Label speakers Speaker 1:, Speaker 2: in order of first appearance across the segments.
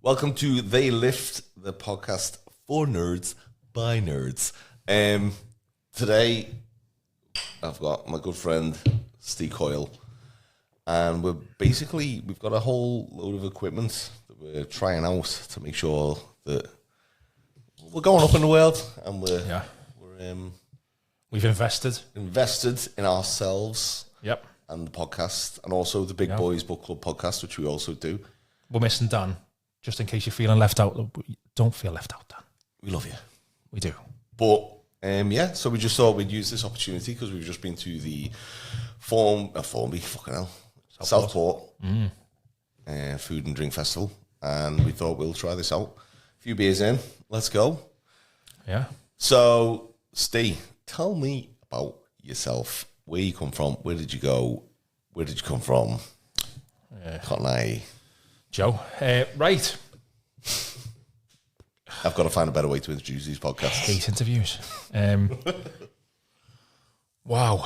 Speaker 1: Welcome to They Lift, the podcast for nerds by nerds. Today, I've got my good friend, Steve Coyle, and we've got a whole load of equipment that we're trying out to make sure that we're going up in the world, and
Speaker 2: we've invested
Speaker 1: in ourselves.
Speaker 2: Yep.
Speaker 1: And the podcast, and also the Big Boys Book Club podcast, which we also do.
Speaker 2: We're missing Dan, just in case you're feeling left out. Don't feel left out, Dan.
Speaker 1: We love you.
Speaker 2: We do.
Speaker 1: But, so we just thought we'd use this opportunity because we've just been to the Southport Food and Drink Festival, and we thought we'll try this out. A few beers in, let's go.
Speaker 2: Yeah.
Speaker 1: So, Steve, tell me about yourself. Where you come from? Where did you go? Where did you come from? Cotton Eye.
Speaker 2: Joe. Right.
Speaker 1: I've got to find a better way to introduce these podcasts.
Speaker 2: I hate interviews. Wow.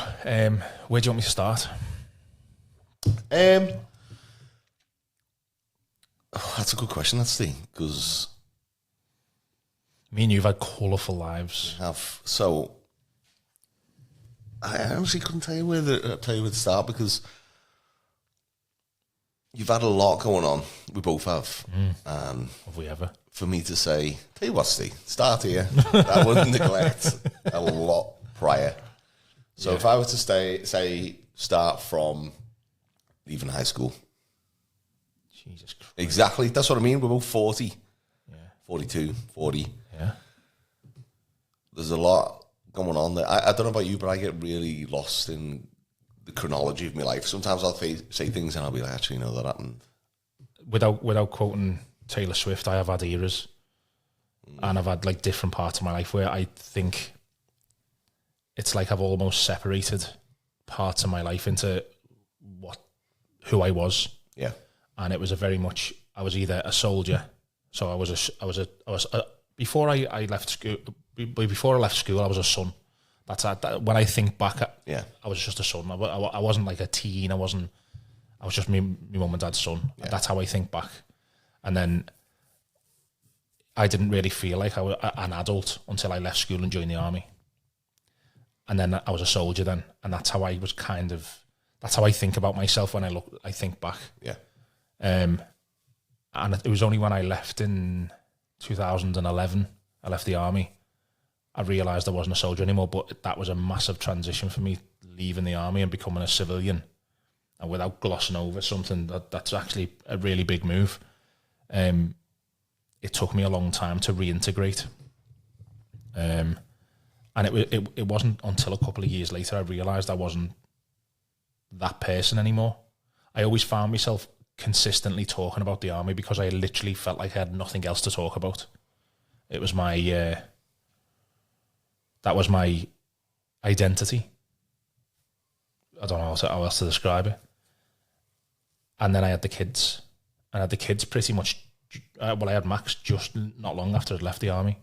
Speaker 2: Where do you want me to start?
Speaker 1: That's a good question, that's Steve, because
Speaker 2: me and you've had colourful lives.
Speaker 1: We have. So I honestly couldn't tell you where to start, because you've had a lot going on. We both have.
Speaker 2: Have we ever?
Speaker 1: For me to say, tell you what, Steve, start here. I would neglect a lot prior. So if I were to start from leaving high school.
Speaker 2: Jesus Christ.
Speaker 1: Exactly. That's what I mean. We're both 40.
Speaker 2: Yeah.
Speaker 1: 42, 40.
Speaker 2: Yeah.
Speaker 1: There's a lot going on there. I don't know about you, but I get really lost in the chronology of my life. Sometimes I'll say things and I'll be like, actually, no, that happened.
Speaker 2: Without quoting Taylor Swift, I have had eras, and I've had like different parts of my life where I think it's like I've almost separated parts of my life into who I was.
Speaker 1: Yeah,
Speaker 2: and it was I was either a soldier, so I was before I left school. Before I left school, I was a son. When I think back, I was just a son. I wasn't like a teen. I was just my mum and dad's son. Yeah. That's how I think back. And then I didn't really feel like I was an adult until I left school and joined the army. And then I was a soldier then, and that's how I was that's how I think about myself when I think back.
Speaker 1: Yeah.
Speaker 2: And it was only when I left in 2011, I left the army, I realised I wasn't a soldier anymore. But that was a massive transition for me, leaving the army and becoming a civilian. And without glossing over something, that's actually a really big move. It took me a long time to reintegrate. And it wasn't until a couple of years later I realised I wasn't that person anymore. I always found myself consistently talking about the army because I literally felt like I had nothing else to talk about. It was that was my identity. I don't know how else to describe it. And then I had the kids. And I had the kids pretty much, I had Max just not long after I'd left the army.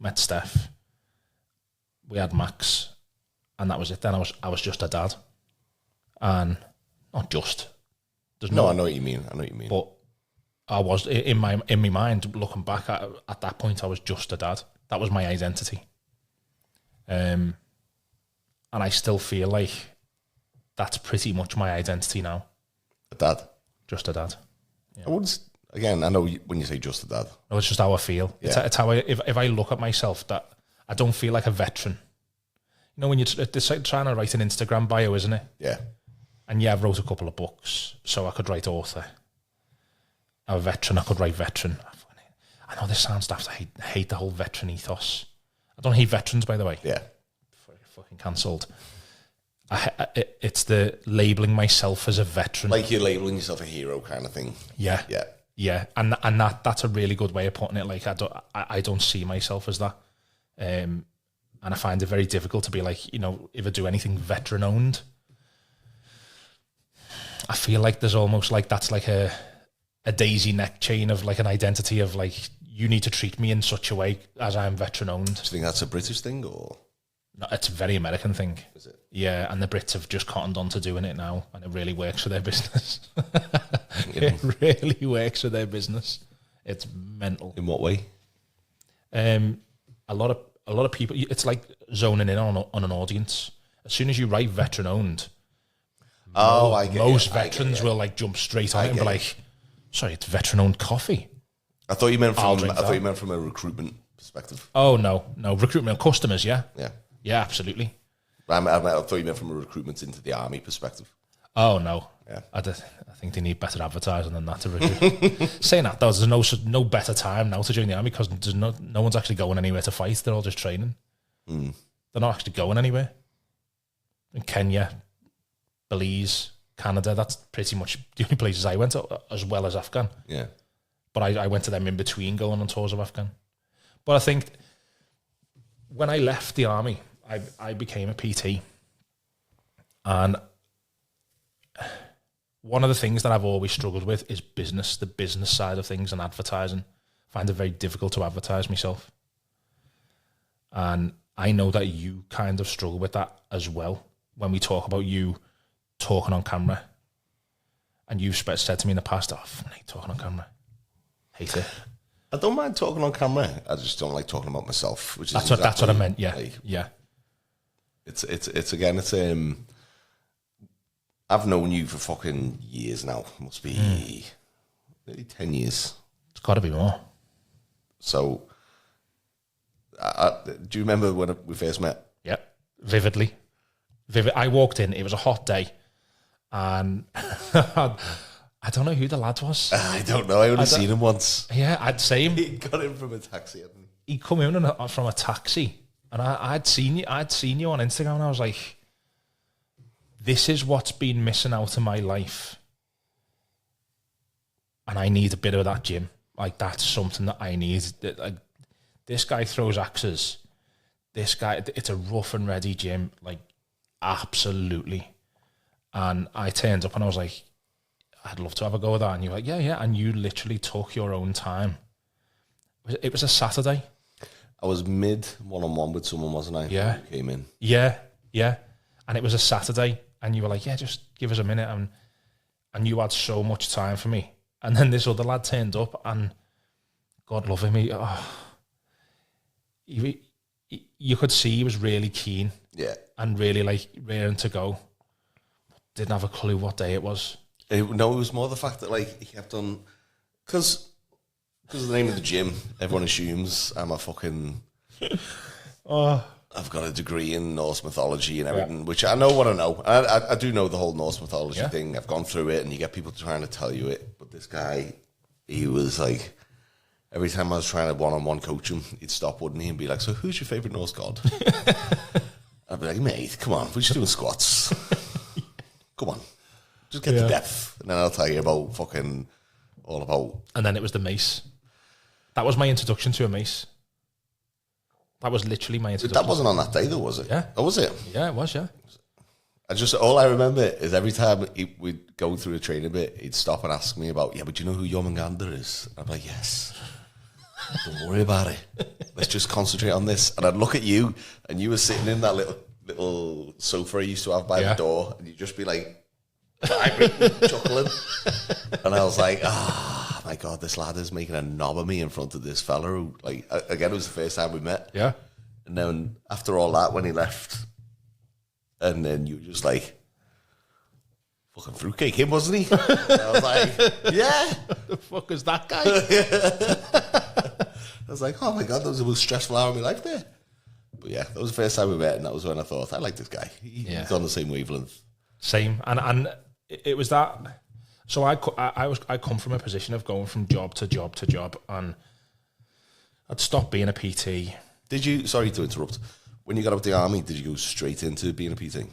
Speaker 2: Met Steph. We had Max. And that was it. Then I was just a dad. And not just.
Speaker 1: I know what you mean.
Speaker 2: But I was, in my mind, looking back, at that point, I was just a dad. That was my identity. And I still feel like that's pretty much my identity now.
Speaker 1: A dad?
Speaker 2: Just a dad.
Speaker 1: Yeah. I know when you say just a dad.
Speaker 2: No, it's just how I feel. Yeah. It's how if I look at myself, that I don't feel like a veteran. You know, when it's like trying to write an Instagram bio, isn't it?
Speaker 1: Yeah.
Speaker 2: And I've wrote a couple of books, so I could write author. I'm a veteran, I could write veteran. I know this sounds daft. I hate the whole veteran ethos. I don't hate veterans, by the way.
Speaker 1: Yeah.
Speaker 2: Fucking cancelled. It's the labelling myself as a veteran.
Speaker 1: Like you're labelling yourself a hero kind of thing.
Speaker 2: Yeah.
Speaker 1: Yeah.
Speaker 2: Yeah. And that's a really good way of putting it. Like I don't see myself as that. And I find it very difficult to be like, you know, if I do anything veteran owned, I feel like there's almost like that's like a daisy neck chain of like an identity of like, you need to treat me in such a way as I'm veteran owned. Do
Speaker 1: you think that's a British thing or?
Speaker 2: No, it's a very American thing.
Speaker 1: Is it?
Speaker 2: Yeah, and the Brits have just cottoned on to doing it now, and it really works for their business. It really works for their business. It's mental.
Speaker 1: In what way?
Speaker 2: A lot of people. It's like zoning in on an audience. As soon as you write veteran owned, most veterans will like jump straight on it and be like, "Sorry, it's veteran owned coffee."
Speaker 1: I thought you meant from a recruitment perspective.
Speaker 2: Oh no, recruitment customers, yeah, absolutely.
Speaker 1: I thought you meant from a recruitment into the army perspective.
Speaker 2: Oh no,
Speaker 1: yeah.
Speaker 2: I think they need better advertising than that to recruit. Saying that though, there's no better time now to join the army because there's no one's actually going anywhere to fight. They're all just training. They're not actually going anywhere. In Kenya, Belize, Canada, that's pretty much the only places I went to, as well as Afghan.
Speaker 1: Yeah.
Speaker 2: But I went to them in between going on tours of Afghan. But I think when I left the army, I became a PT. And one of the things that I've always struggled with is business, the business side of things and advertising. I find it very difficult to advertise myself. And I know that you kind of struggle with that as well when we talk about you talking on camera. And you've said to me in the past, I hate talking on camera. Hate it.
Speaker 1: I don't mind talking on camera. I just don't like talking about myself. Which is
Speaker 2: that's what I meant. Yeah, yeah.
Speaker 1: It's I've known you for fucking years now. Must be nearly 10 years.
Speaker 2: It's got to be more.
Speaker 1: So, do you remember when we first met?
Speaker 2: Yeah, vividly. I walked in. It was a hot day, and I don't know who the lad was.
Speaker 1: I don't know. I only seen him once.
Speaker 2: Yeah, I'd seen him.
Speaker 1: He got in from a taxi, hadn't he?
Speaker 2: He'd come in from a taxi, and I'd seen you on Instagram, and I was like, this is what's been missing out of my life. And I need a bit of that gym. Like, that's something that I need. Like, this guy throws axes. This guy, it's a rough and ready gym. Like, absolutely. And I turned up and I was like, I'd love to have a go with that. And you were like, yeah. And you literally took your own time. It was a Saturday.
Speaker 1: I was mid one-on-one with someone, wasn't I?
Speaker 2: Yeah.
Speaker 1: Who came in.
Speaker 2: Yeah. And it was a Saturday. And you were like, yeah, just give us a minute. And you had so much time for me. And then this other lad turned up and God love him. You could see he was really keen.
Speaker 1: Yeah.
Speaker 2: And really like raring to go. Didn't have a clue what day it was.
Speaker 1: No, it was more the fact that like he kept on, because of the name of the gym, everyone assumes I'm a fucking. I've got a degree in Norse mythology and everything, which I know what I know. I do know the whole Norse mythology thing. I've gone through it, and you get people trying to tell you it. But this guy, he was like, every time I was trying to one-on-one coach him, he'd stop, wouldn't he, and be like, "So who's your favourite Norse god?" I'd be like, "Mate, come on, we're just doing squats. Come on, just get to depth, and then I'll tell you about fucking all about."
Speaker 2: And then it was the mace. That was my introduction to a mace. That was literally my introduction.
Speaker 1: That wasn't on that day, though, was it?
Speaker 2: Yeah.
Speaker 1: Oh, was it?
Speaker 2: Yeah, it was, yeah.
Speaker 1: All I remember is every time we'd go through a training bit, he'd stop and ask me about, but do you know who Jormungandr is? And I'd be like, yes. Don't worry about it. Let's just concentrate on this. And I'd look at you, and you were sitting in that little sofa I used to have by the door, and you'd just be like, chuckling. And I was like, my God, this lad is making a knob of me in front of this fella who, like, again, it was the first time we met.
Speaker 2: Yeah.
Speaker 1: And then after all that, when he left, and then you were just like, fucking fruitcake him, wasn't he? And I was like, yeah.
Speaker 2: The fuck is that guy?
Speaker 1: I was like, oh my God, that was the most stressful hour of my life there. But yeah, that was the first time we met, and that was when I thought, I like this guy. He's on the same wavelength.
Speaker 2: Same. And it was that. So I come from a position of going from job to job to job, and I'd stopped being a PT.
Speaker 1: Did you, sorry to interrupt, when you got out of the army, did you go straight into being a PT?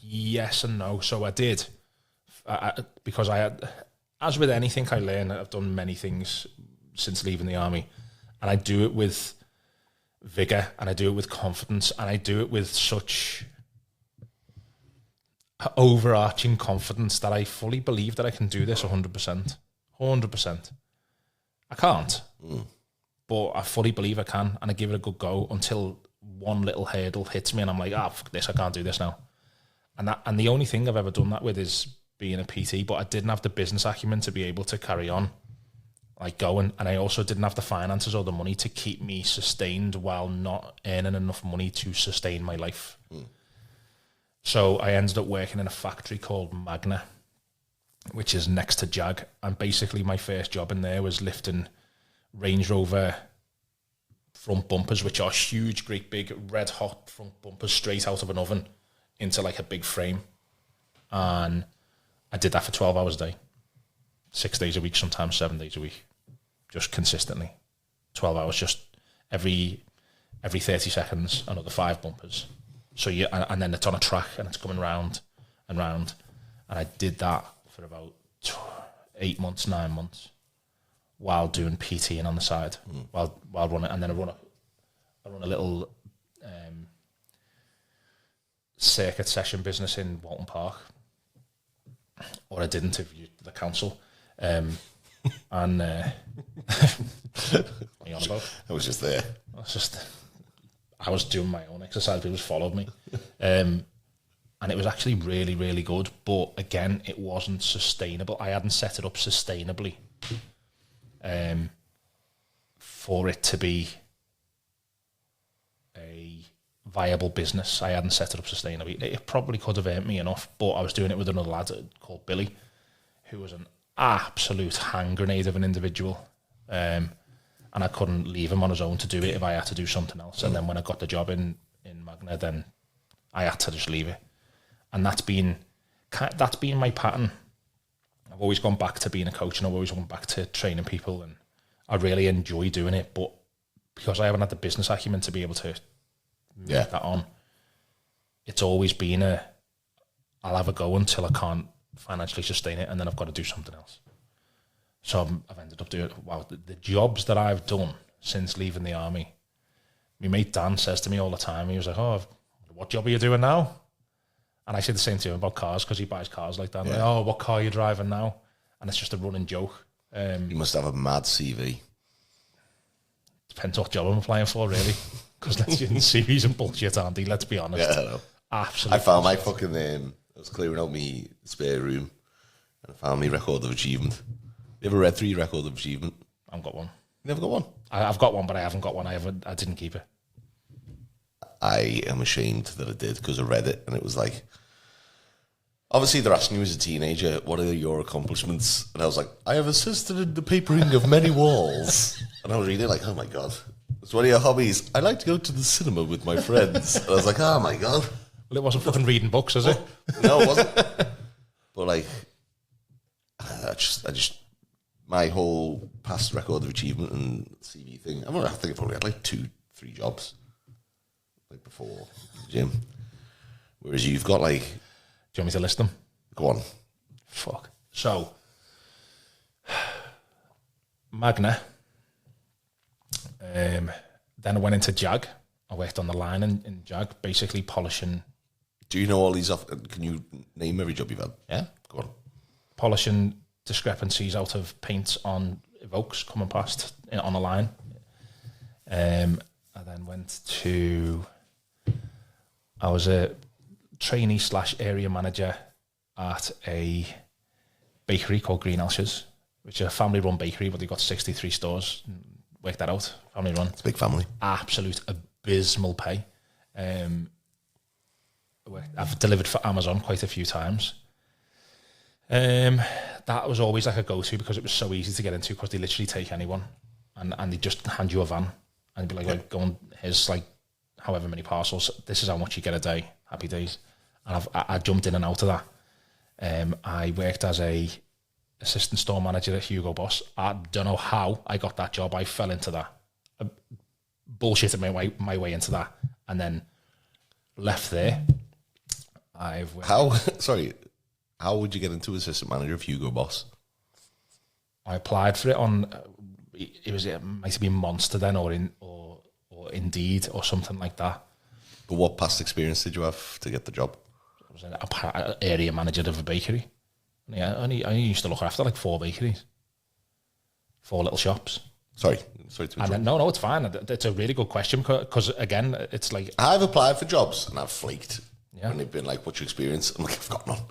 Speaker 2: Yes and no. So I did, because I had, as with anything I learn, I've done many things since leaving the army, and I do it with vigor, and I do it with confidence, and I do it with such overarching confidence that I fully believe that I can do this 100%. 100%. I can't, but I fully believe I can, and I give it a good go until one little hurdle hits me and I'm like, fuck this, I can't do this now. And the only thing I've ever done that with is being a PT, but I didn't have the business acumen to be able to carry on like going, and I also didn't have the finances or the money to keep me sustained while not earning enough money to sustain my life. So I ended up working in a factory called Magna, which is next to Jag, and basically my first job in there was lifting Range Rover front bumpers, which are huge, great big red hot front bumpers straight out of an oven into like a big frame. And I did that for 12 hours a day, 6 days a week, sometimes 7 days a week, just consistently. 12 hours, just every 30 seconds, another 5 bumpers. So and then it's on a track and it's coming round and round. And I did that for about 8 months, 9 months, while doing PT and on the side, while running. And then I run a little circuit session business in Walton Park, or I didn't, if you the council. And what are you on about?
Speaker 1: I was just there.
Speaker 2: I was doing my own exercise. People just followed me. And it was actually really, really good. But again, it wasn't sustainable. I hadn't set it up sustainably for it to be a viable business. I hadn't set it up sustainably. It probably could have earned me enough, but I was doing it with another lad called Billy, who was an absolute hand grenade of an individual. And I couldn't leave him on his own to do it if I had to do something else. And then when I got the job in Magna, then I had to just leave it. And that's been my pattern. I've always gone back to being a coach, and I've always gone back to training people, and I really enjoy doing it. But because I haven't had the business acumen to be able to make that on, it's always been I'll have a go until I can't financially sustain it, and then I've got to do something else. So I've ended up doing, the jobs that I've done since leaving the army. My mate Dan says to me all the time, he was like, "Oh, what job are you doing now?" And I say the same to him about cars, because he buys cars like that. Like, "Oh, what car are you driving now?" And it's just a running joke.
Speaker 1: You must have a mad CV.
Speaker 2: Depends what job I'm applying for, really. Because CVs and bullshit, aren't they? Let's be honest.
Speaker 1: Yeah, I know.
Speaker 2: Absolutely.
Speaker 1: I found my fucking, I was clearing out my spare room, and I found my record of achievement. You ever read through your record of achievement?
Speaker 2: I've got one.
Speaker 1: You never got one?
Speaker 2: I've got one, but I haven't got one. I didn't keep it.
Speaker 1: I am ashamed that I did, because I read it, and it was like, obviously they're asking you as a teenager, what are your accomplishments? And I was like, I have assisted in the papering of many walls. And I was reading like, oh my God. So what are your hobbies? I like to go to the cinema with my friends. And I was like, oh my God.
Speaker 2: Well, it wasn't fucking reading books, is it?
Speaker 1: No, it wasn't. But like, I just, my whole past record of achievement and CV thing, I think I probably had like 2-3 jobs, like before the gym. Whereas you've got like...
Speaker 2: Do you want me to list them?
Speaker 1: Go on.
Speaker 2: Fuck. So, Magna. Then I went into Jag. I worked on the line in Jag, basically polishing.
Speaker 1: Do you know all these off? Can you name every job you've had?
Speaker 2: Yeah.
Speaker 1: Go on.
Speaker 2: Polishing discrepancies out of paint on Evokes coming past on a line. I then went to... I was a trainee / area manager at a bakery called Greenhalgh's, which is a family-run bakery, but they've got 63 stores. Work that out, family-run.
Speaker 1: It's a big family.
Speaker 2: Absolute abysmal pay. I've delivered for Amazon quite a few times. That was always like a go-to, because it was so easy to get into, because they literally take anyone and they just hand you a van and be like, go on, here's like however many parcels, this is how much you get a day, happy days. And I jumped in and out of that. I worked as a assistant store manager at Hugo Boss. I don't know how I got that job. I fell into that. I bullshitted my way into that, and then left there.
Speaker 1: How would you get into assistant manager of Hugo Boss?
Speaker 2: I applied for it on. It might have been Monster then, or Indeed, or something like that.
Speaker 1: But what past experience did you have to get the job?
Speaker 2: I was an area manager of a bakery. Yeah, I used to look after like 4 bakeries, 4 little shops.
Speaker 1: Sorry to interrupt.
Speaker 2: No, it's fine. It's a really good question, because again, it's like,
Speaker 1: I've applied for jobs and I've flaked.
Speaker 2: Yeah.
Speaker 1: And they've been like, what's your experience? I'm like, I've got none.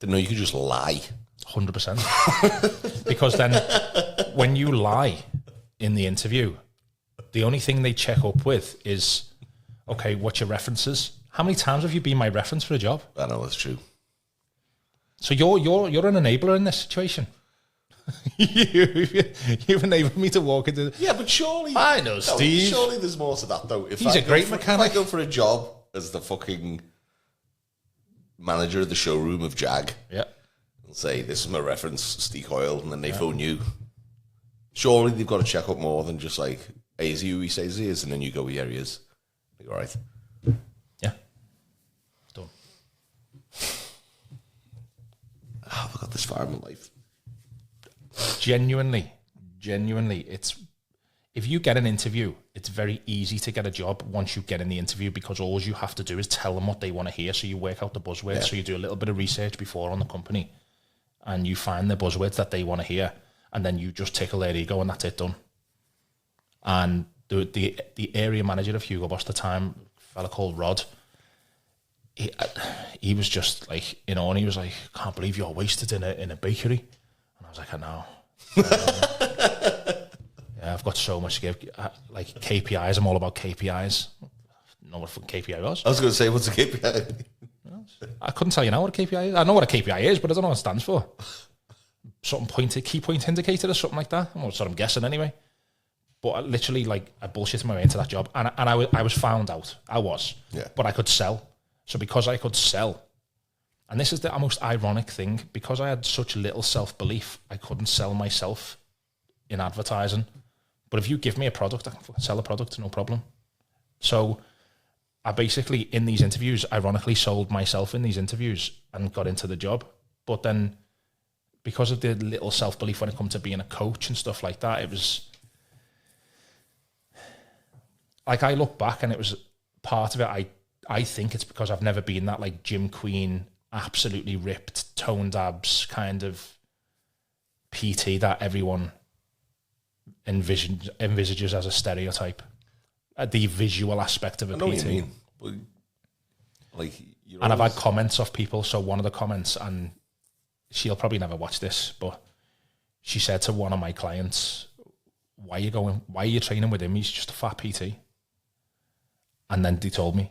Speaker 1: Didn't know you could just lie.
Speaker 2: 100%. Because then when you lie in the interview, the only thing they check up with is, okay, what's your references? How many times have you been my reference for a job?
Speaker 1: I know, that's true.
Speaker 2: So you're an enabler in this situation. You've enabled me to walk into...
Speaker 1: Yeah, but surely...
Speaker 2: I know, Steve.
Speaker 1: Surely there's more to that, though.
Speaker 2: He's a great mechanic.
Speaker 1: If I go for a job as the fucking manager of the showroom of Jag,
Speaker 2: yeah,
Speaker 1: and say, this is my reference, Steve Coyle, and then they phone you, surely they've got to check up more than just like, hey, is he who he says he is? And then you go, yeah, he is. Like, all right.
Speaker 2: Yeah. Done.
Speaker 1: How have I got this far in my life?
Speaker 2: Genuinely, it's, if you get an interview, it's very easy to get a job once you get in the interview, because all you have to do is tell them what they want to hear. So you work out the buzzwords. So you do a little bit of research before on the company, and you find the buzzwords that they want to hear, and then you just tickle their ego, and that's it, done. And the area manager of Hugo Boss at the time, a fella called Rod, he was just like, you know, and he was like, can't believe you're wasted in a bakery. And I was like, I know. Yeah, I've got so much to give. Like KPIs, I'm all about KPIs. Know what a KPI was?
Speaker 1: I was going to say, what's a KPI?
Speaker 2: I couldn't tell you now what a KPI is. I know what a KPI is, but I don't know what it stands for. Something key point indicator or something like that. That's what I'm guessing anyway. But I literally, like, I bullshitted my way into that job, and I was found out. I was.
Speaker 1: Yeah.
Speaker 2: But I could sell. So because I could sell, and this is the most ironic thing, because I had such little self-belief, I couldn't sell myself in advertising. But if you give me a product, I can sell a product, no problem. So I basically, in these interviews, ironically sold myself in these interviews and got into the job. But then, because of the little self-belief when it comes to being a coach and stuff like that, it was... Like, I look back and it was part of it, I think it's because I've never been that, like, gym queen, absolutely ripped, toned abs kind of PT that everyone envisages as a stereotype. The visual aspect of a PT.
Speaker 1: I know what you mean. Well, like,
Speaker 2: and I've had comments off people. So one of the comments, and she'll probably never watch this, but she said to one of my clients, why are you training with him? He's just a fat PT. And then they told me.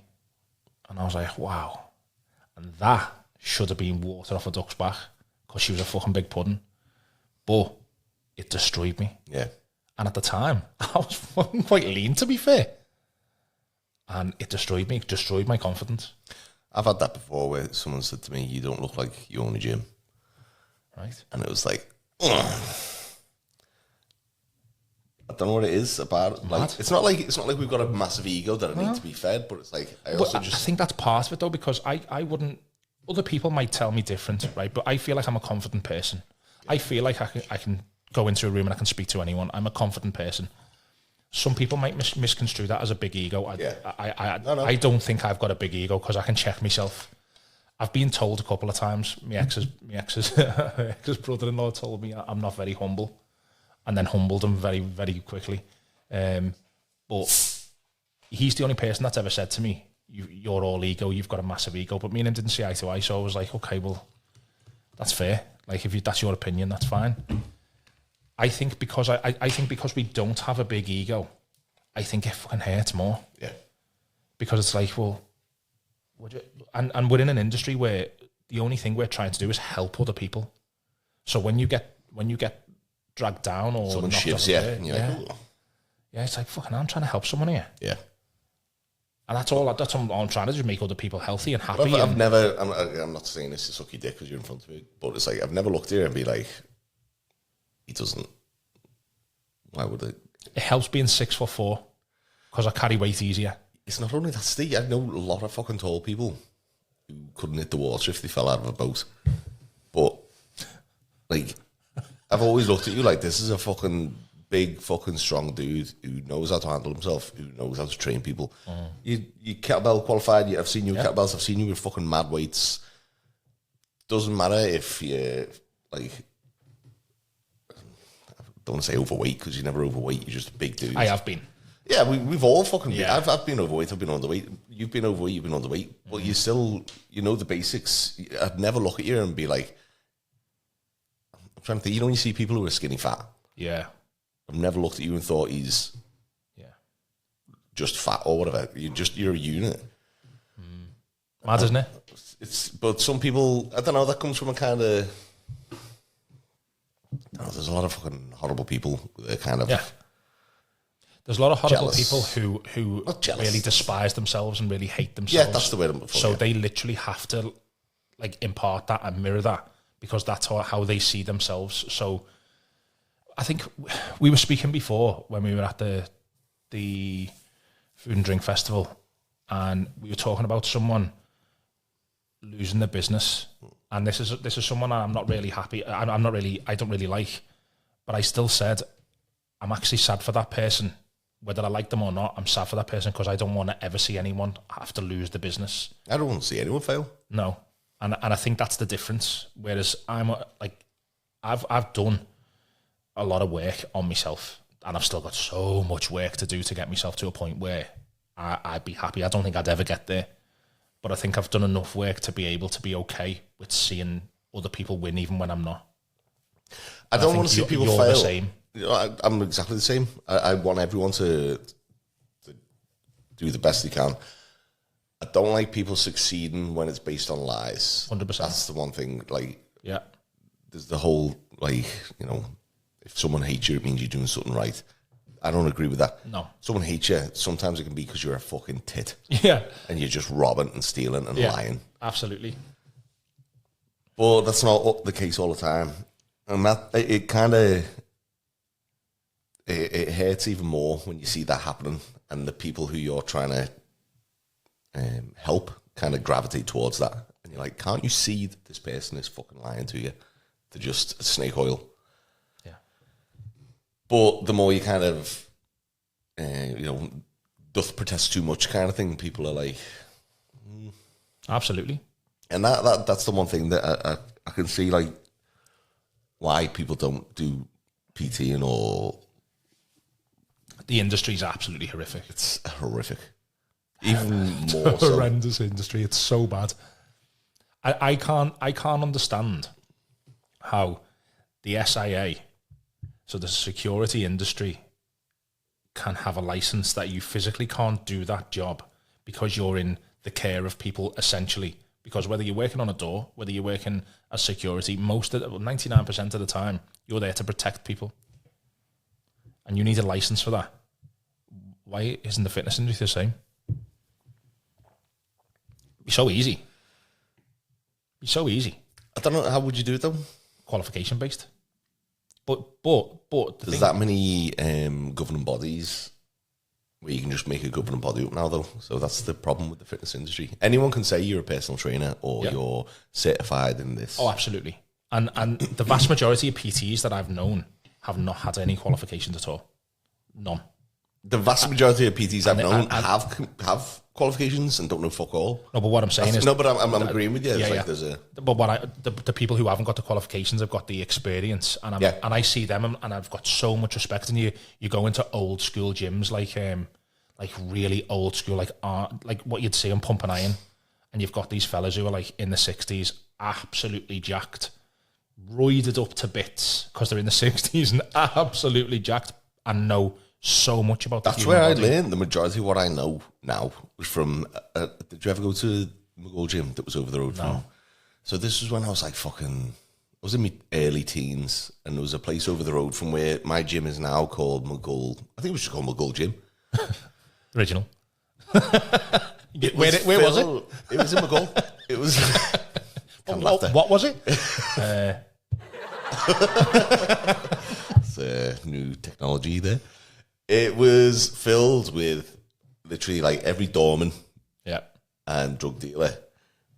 Speaker 2: And I was like, wow. And that should have been water off a duck's back, because she was a fucking big pudding. But it destroyed me.
Speaker 1: Yeah.
Speaker 2: And at the time, I was fucking quite lean, to be fair. And it destroyed me. It destroyed my confidence.
Speaker 1: I've had that before where someone said to me, you don't look like you own a gym.
Speaker 2: Right.
Speaker 1: And it was like, ugh. I don't know what it is about it. Like, it's not like we've got a massive ego that it needs to be fed, but it's like I
Speaker 2: think that's part of it though, because I wouldn't. Other people might tell me different, right? But I feel like I'm a confident person. Yeah. I feel like I can go into a room and I can speak to anyone. I'm a confident person. Some people might misconstrue that as a big ego. I don't think I've got a big ego, because I can check myself. I've been told a couple of times. My ex's brother-in-law told me I'm not very humble. And then humbled him very, very quickly. But he's the only person that's ever said to me, you're all ego, you've got a massive ego. But me and him didn't see eye to eye, so I was like, okay, well, that's fair. Like, if that's your opinion, that's fine. I think because because we don't have a big ego, I think it fucking hurts more.
Speaker 1: Yeah.
Speaker 2: Because it's like, well, and we're in an industry where the only thing we're trying to do is help other people. So when you get dragged down or
Speaker 1: someone shivs you, and you're like, oh.
Speaker 2: Yeah, it's like, fucking, I'm trying to help someone here.
Speaker 1: Yeah.
Speaker 2: And that's all I'm trying to do, make other people healthy and happy.
Speaker 1: I'm not saying this to suck your dick because you're in front of me, but it's like, I've never looked here and be like, he doesn't, why would it?
Speaker 2: It helps being 6'4", because I carry weight easier.
Speaker 1: It's not only that, Steve, I know a lot of fucking tall people who couldn't hit the water if they fell out of a boat. But, like, I've always looked at you like, this is a fucking big fucking strong dude who knows how to handle himself, who knows how to train people. You kettlebell qualified, I've seen you with kettlebells, I've seen you with fucking mad weights. Doesn't matter if you're, like, I don't want to say overweight, because you're never overweight, you're just a big dude.
Speaker 2: I have been.
Speaker 1: Yeah, we've all fucking been. I've been overweight, I've been underweight. You've been overweight, you've been underweight. But you still, you know the basics. I'd never look at you and be like, I'm trying to think, you know when you see people who are skinny fat?
Speaker 2: Yeah.
Speaker 1: I've never looked at you and thought he's just fat or whatever. You're a unit.
Speaker 2: Mad, isn't it?
Speaker 1: But some people, I don't know, that comes from a kind of, there's a lot of fucking horrible people that kind of...
Speaker 2: Yeah. There's a lot of horrible
Speaker 1: jealous.
Speaker 2: people who really despise themselves and really hate themselves.
Speaker 1: Yeah, that's the way I'm
Speaker 2: So they literally have to like impart that and mirror that because that's how they see themselves. So I think we were speaking before when we were at the Food and Drink Festival, and we were talking about someone losing their business, and this is someone I'm not really happy. I don't really like, but I still said I'm actually sad for that person. Whether I like them or not, I'm sad for that person because I don't want to ever see anyone have to lose the business.
Speaker 1: I don't want to see anyone fail.
Speaker 2: No, and I think that's the difference. Whereas I'm like, I've done a lot of work on myself, and I've still got so much work to do to get myself to a point where I'd be happy. I don't think I'd ever get there, but I think I've done enough work to be able to be okay with seeing other people win, even when I'm not.
Speaker 1: I don't want to see people fail.
Speaker 2: The same.
Speaker 1: You know, I'm exactly the same. I want everyone to do the best they can. I don't like people succeeding when it's based on lies.
Speaker 2: 100%.
Speaker 1: That's the one thing. Like,
Speaker 2: yeah,
Speaker 1: there's the whole, like, you know, if someone hates you, it means you're doing something right. I don't agree with that.
Speaker 2: No.
Speaker 1: Someone hates you, sometimes it can be because you're a fucking tit.
Speaker 2: Yeah.
Speaker 1: And you're just robbing and stealing and lying.
Speaker 2: Absolutely.
Speaker 1: But that's not the case all the time. And that, it kind of... It hurts even more when you see that happening and the people who you're trying to help kind of gravitate towards that. And you're like, can't you see that this person is fucking lying to you? They're just snake oil.
Speaker 2: Yeah.
Speaker 1: But the more you kind of, you know, doth protest too much kind of thing, people are like...
Speaker 2: Absolutely.
Speaker 1: And that's the one thing that I can see, like, why people don't do PTing or...
Speaker 2: The industry's absolutely horrific.
Speaker 1: It's horrific. Even more so.
Speaker 2: Horrendous industry. It's so bad. I can't understand how the SIA, so the security industry, can have a license that you physically can't do that job because you're in the care of people, essentially. Because whether you're working on a door, whether you're working as security, 99% of the time, you're there to protect people. And you need a license for that. Why isn't the fitness industry the same? It'd be so easy. It'd be so easy.
Speaker 1: I don't know, how would you do it though?
Speaker 2: Qualification based. But
Speaker 1: there's that many governing bodies where you can just make a governing body up now though. So that's the problem with the fitness industry. Anyone can say you're a personal trainer or you're certified in this.
Speaker 2: Oh, absolutely. And the vast majority of PTs that I've known have not had any qualifications at all. None.
Speaker 1: The vast majority of PTs I've known have qualifications and don't know fuck all.
Speaker 2: No, but what I'm saying is...
Speaker 1: No, but I'm agreeing with you. It's like there's a...
Speaker 2: But the people who haven't got the qualifications have got the experience, and I see them, and I've got so much respect. And you go into old school gyms, like really old school, like what you'd see on Pump and Iron, and you've got these fellas who are like in the 60s, absolutely jacked, roided up to bits because they're in the 60s and absolutely jacked and know so much about the human body.
Speaker 1: That's where I learned the majority of what I know now was from... did you ever go to McGull Gym that was over the road from? No. So this was when I was like fucking... I was in my early teens, and there was a place over the road from where my gym is now called McGull... I think it was just called McGull Gym. Original.
Speaker 2: Where was it?
Speaker 1: It was in McGull. It was...
Speaker 2: what was it?
Speaker 1: It's new technology there. It was filled with literally like every doorman and drug dealer.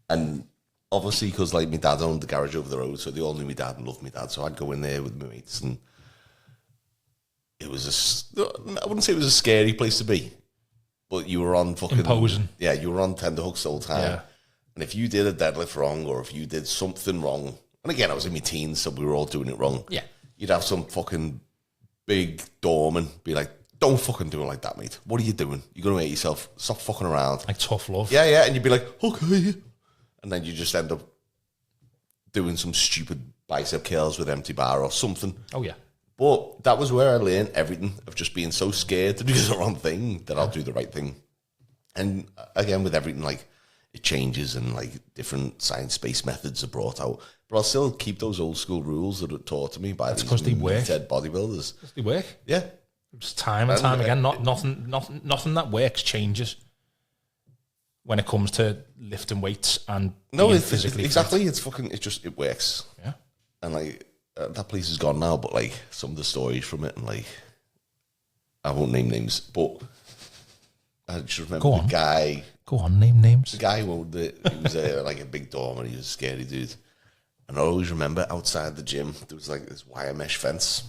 Speaker 1: And obviously, because like my dad owned the garage over the road, so they all knew my dad and loved my dad. So I'd go in there with my mates, and it was I wouldn't say it was a scary place to be, but you were on fucking...
Speaker 2: Imposing.
Speaker 1: Yeah, you were on tenterhooks all the time.
Speaker 2: Yeah.
Speaker 1: And if you did a deadlift wrong, or if you did something wrong, and again, I was in my teens, so we were all doing it wrong.
Speaker 2: Yeah.
Speaker 1: You'd have some fucking big doorman be like, don't fucking do it like that, mate. What are you doing? You're going to hate yourself. Stop fucking around.
Speaker 2: Like tough love.
Speaker 1: Yeah. And you'd be like, okay. And then you just end up doing some stupid bicep curls with empty bar or something.
Speaker 2: Oh, yeah.
Speaker 1: But that was where I learned everything of just being so scared to do the wrong thing that I'll do the right thing. And again, with everything, like, it changes and, like, different science-based methods are brought out. But I'll still keep those old school rules that were taught to me by these meathead bodybuilders.
Speaker 2: Because they work.
Speaker 1: Yeah.
Speaker 2: Just time and time again. Nothing that works changes when it comes to lifting weights and physically
Speaker 1: exactly. Fit. It works.
Speaker 2: Yeah.
Speaker 1: And, like, that place is gone now, but, like, some of the stories from it, and, like, I won't name names, but I just remember the guy.
Speaker 2: Go on, name names.
Speaker 1: The guy who was like a big dorm, and he was a scary dude. And I always remember outside the gym, there was like this wire mesh fence.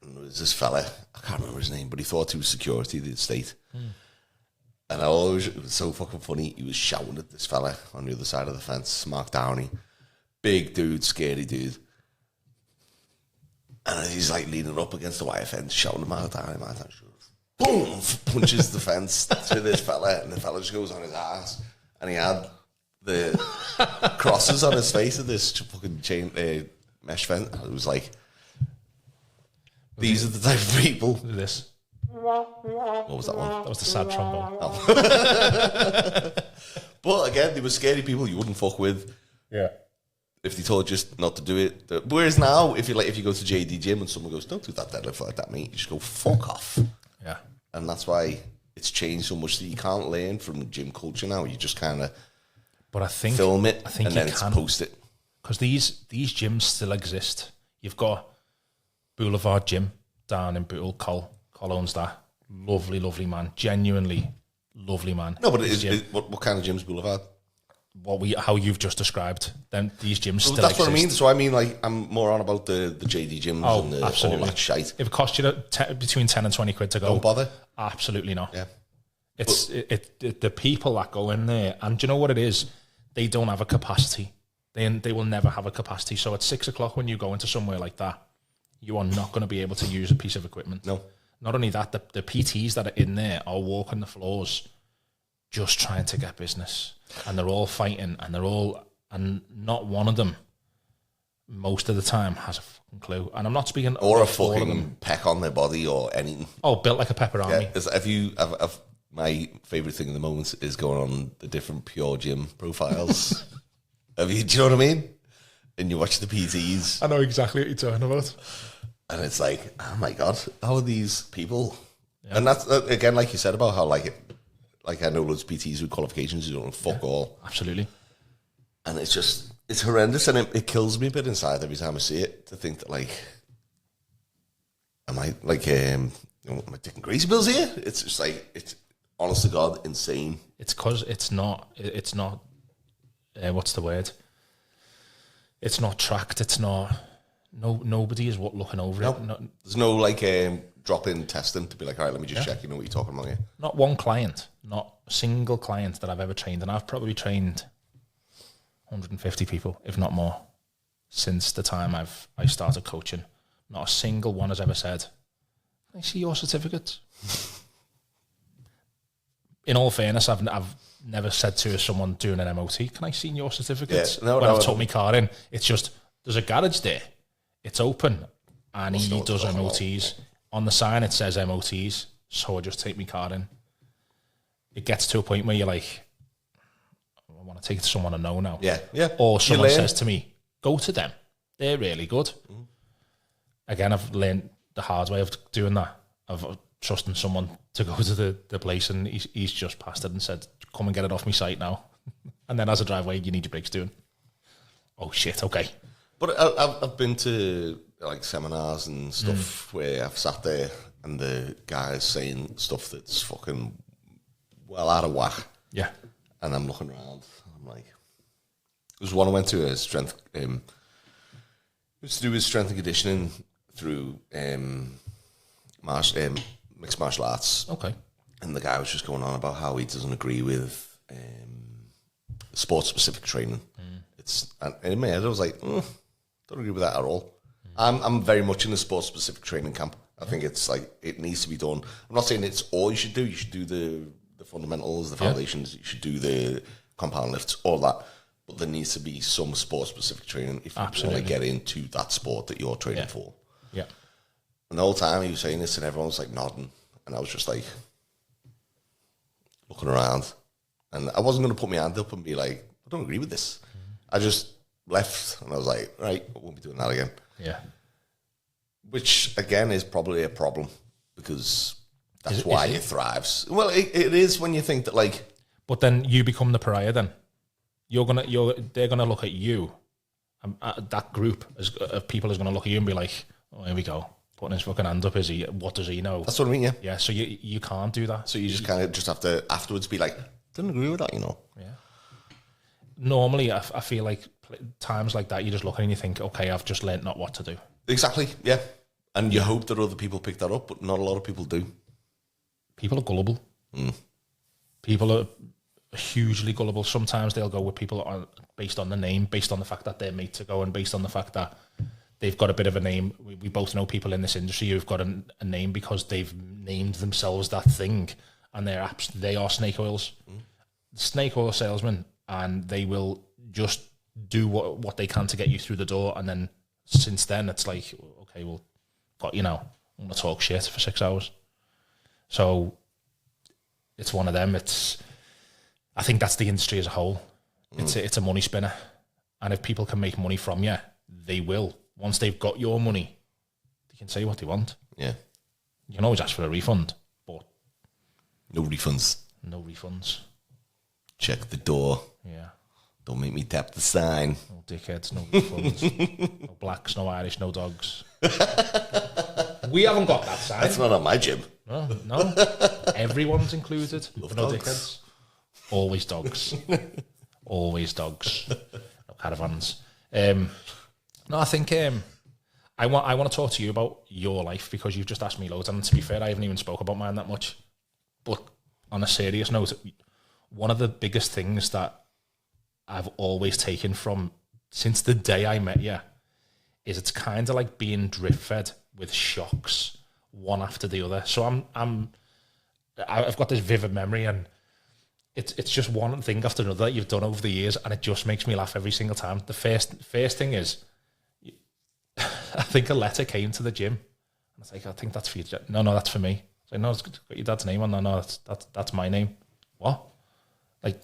Speaker 1: And there was this fella, I can't remember his name, but he thought he was security of the estate. And it was so fucking funny. He was shouting at this fella on the other side of the fence, Mark Downey. Big dude, scary dude. And he's like leaning up against the wire fence, shouting at Mark Downey, boom, punches the fence to this fella, and the fella just goes on his ass. And he had the crosses on his face of this fucking chain mesh fence. It was like, these are the type of people.
Speaker 2: This.
Speaker 1: What was that one?
Speaker 2: That was the sad trombone.
Speaker 1: Oh. But again, they were scary people you wouldn't fuck with.
Speaker 2: Yeah.
Speaker 1: If they told you not to do it. Whereas now, if you go to JD Gym and someone goes, don't do that deadlift like that, mate, you just go, fuck off.
Speaker 2: Yeah.
Speaker 1: And that's why it's changed so much that you can't learn from gym culture now. You just kind of film it and then post it.
Speaker 2: Because these gyms still exist. You've got Boulevard Gym down in Bootle. Coyle owns that. Lovely, lovely man. Genuinely lovely man.
Speaker 1: No, but what kind of gym's Boulevard?
Speaker 2: How you've just described. Then these gyms still
Speaker 1: that's
Speaker 2: exist.
Speaker 1: What I mean. So I mean, like, I'm more on about the JD gyms and
Speaker 2: absolutely.
Speaker 1: all that shite.
Speaker 2: If it cost you between 10 and 20 quid to go,
Speaker 1: don't bother.
Speaker 2: Absolutely not.
Speaker 1: Yeah.
Speaker 2: It's the people that go in there, and do you know what it is? They don't have a capacity. They will never have a capacity. So at 6 o'clock when you go into somewhere like that, you are not going to be able to use a piece of equipment.
Speaker 1: No.
Speaker 2: Not only that, the PTs that are in there are walking the floors just trying to get business. And they're all fighting, and not one of them, most of the time, has a fucking clue. And I'm not speaking...
Speaker 1: Or a fucking peck on their body or anything.
Speaker 2: Oh, built like a pepperoni.
Speaker 1: Yeah, my favourite thing at the moment is going on the different Pure Gym profiles. Do you know what I mean? And you watch the PTs.
Speaker 2: I know exactly what you're talking about.
Speaker 1: And it's like, oh my God, how are these people? Yeah. And that's, again, like you said about how, like I know loads of PTs with qualifications who don't know fuck all.
Speaker 2: Absolutely.
Speaker 1: And it's horrendous, and it kills me a bit inside every time I see it, to think that, like, am I, like, am I taking greasy bills here? It's just like, it's, honest to God, insane.
Speaker 2: It's because it's not, what's the word? It's not tracked, it's not, nobody is looking over it.
Speaker 1: There's no, like, drop-in testing to be like, all right, let me just check, you know what you're talking about here.
Speaker 2: Not one client, not a single client that I've ever trained, and I've probably trained 150 people, if not more, since the time I started coaching. Not a single one has ever said, can I see your certificates? In all fairness, I've never said to someone doing an MOT, can I see your certificates?
Speaker 1: Yeah,
Speaker 2: when I've took my car in, it's just, there's a garage there, it's open, and he does MOTs. On the sign it says MOTs, so I just take my car in. It gets to a point where you're like, I want to take it to someone I know now.
Speaker 1: Yeah, yeah.
Speaker 2: Or someone says to me, go to them. They're really good. Mm. Again, I've learned the hard way of doing that, of trusting someone to go to the place, and he's just passed it and said, come and get it off my site now. And then as I drive away, you need your brakes doing. Oh shit, okay.
Speaker 1: But I've been to like seminars and stuff where I've sat there and the guy's saying stuff that's fucking well out of whack.
Speaker 2: Yeah.
Speaker 1: And I'm looking around. I'm like, there's one I went to a strength, it was to do with strength and conditioning through mixed martial arts.
Speaker 2: Okay.
Speaker 1: And the guy was just going on about how he doesn't agree with sport specific training. And in my head I was like, don't agree with that at all. I'm very much in a sports specific training camp. I think it's like it needs to be done. I'm not saying it's all you should do. You should do the fundamentals, the foundations. You should do the compound lifts, all that. But there needs to be some sport specific training if you want to get into that sport that you're training for.
Speaker 2: Yeah.
Speaker 1: And the whole time he was saying this, and everyone was like nodding, and I was just like looking around, and I wasn't going to put my hand up and be like, I don't agree with this. I just left, and I was like, right, I won't be doing that again.
Speaker 2: Yeah.
Speaker 1: Which, again, is probably a problem because that's why it thrives. Well, it is when you think that, like...
Speaker 2: But then you become the pariah then. They're going to look at you, and that group of people is going to look at you and be like, oh, here we go. Putting his fucking hand up, is he? What does he know?
Speaker 1: That's what I mean, yeah.
Speaker 2: Yeah, so you can't do that.
Speaker 1: So you just kind of just have to afterwards be like, didn't agree with that, you know?
Speaker 2: Yeah. Normally, I feel like times like that, you just look at it and you think, okay, I've just learnt not what to do.
Speaker 1: Exactly, yeah. And you hope that other people pick that up, but not a lot of people do.
Speaker 2: People are gullible. People are hugely gullible. Sometimes they'll go with people based on the name, based on the fact that their mates are going, based on the fact that they've got a bit of a name. We both know people in this industry who've got a name because they've named themselves that thing, and they are snake oils. Snake oil salesmen, and they will just do what they can to get you through the door, and then since then it's like, okay, well, got you now. I'm gonna talk shit for 6 hours. So it's one of them. I think that's the industry as a whole. It's a money spinner, and if people can make money from you, they will. Once they've got your money, they can say what they want.
Speaker 1: Yeah,
Speaker 2: you can always ask for a refund, but
Speaker 1: no refunds.
Speaker 2: No refunds.
Speaker 1: Check the door.
Speaker 2: Yeah.
Speaker 1: Don't make me tap the sign.
Speaker 2: No dickheads, no refunds. No blacks, no Irish, no dogs. We haven't got that sign.
Speaker 1: That's not on my gym.
Speaker 2: No. Everyone's included.
Speaker 1: Love
Speaker 2: no
Speaker 1: dogs.
Speaker 2: Dickheads. Always dogs. Always dogs. No caravans. No, I think I want to talk to you about your life because you've just asked me loads, and to be fair, I haven't even spoke about mine that much. But on a serious note, one of the biggest things that I've always taken from since the day I met you is it's kind of like being drip fed with shocks one after the other. So I've got this vivid memory, and it's just one thing after another that you've done over the years, and it just makes me laugh every single time. The first thing is, I think a letter came to the gym, and it's like, I think that's for you. No, that's for me. It's like, no, it's got your dad's name on. No, that's my name. What? Like,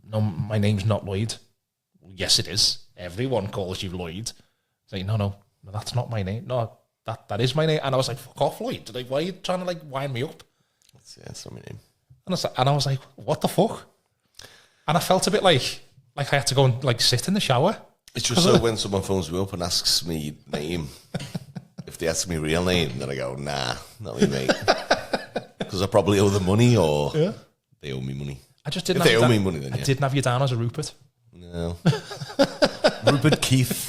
Speaker 2: no, my name's not Lloyd. Well, yes, it is. Everyone calls you Lloyd. It's like, no, that's not my name. No, that is my name. And I was like, fuck off, Lloyd. Like, why are you trying to like wind me up?
Speaker 1: That's not my name.
Speaker 2: And I was like, what the fuck? And I felt a bit like I had to go and like sit in the shower.
Speaker 1: It's just so when someone phones me up and asks me name, if they ask me real name, then I go, nah, not me, mate. Because I probably owe them money, or they owe me money.
Speaker 2: I just didn't.
Speaker 1: If they owe me money, then
Speaker 2: I didn't have you down as a Rupert.
Speaker 1: No, Rupert Keith.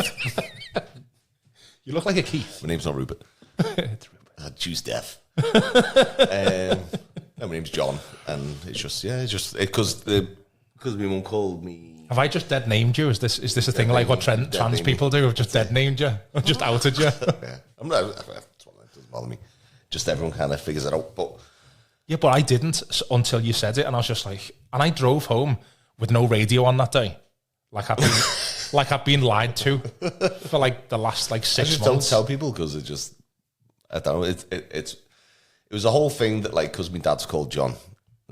Speaker 2: You look like a Keith.
Speaker 1: My name's not Rupert.
Speaker 2: It's Rupert.
Speaker 1: I choose death. No, my name's John, and it's just because my mum called me.
Speaker 2: Have I just dead named you? Is this a thing like what trans people do? Have just dead named you? I've just outed you?
Speaker 1: Yeah, I'm not. That doesn't bother me. Just everyone kind of figures it out, but.
Speaker 2: Yeah, but I didn't until you said it, and I was just like, and I drove home with no radio on that day, like I've been lied to for like the last like 6 months.
Speaker 1: I just don't tell people because it just, I don't know. It was a whole thing that like because my dad's called John,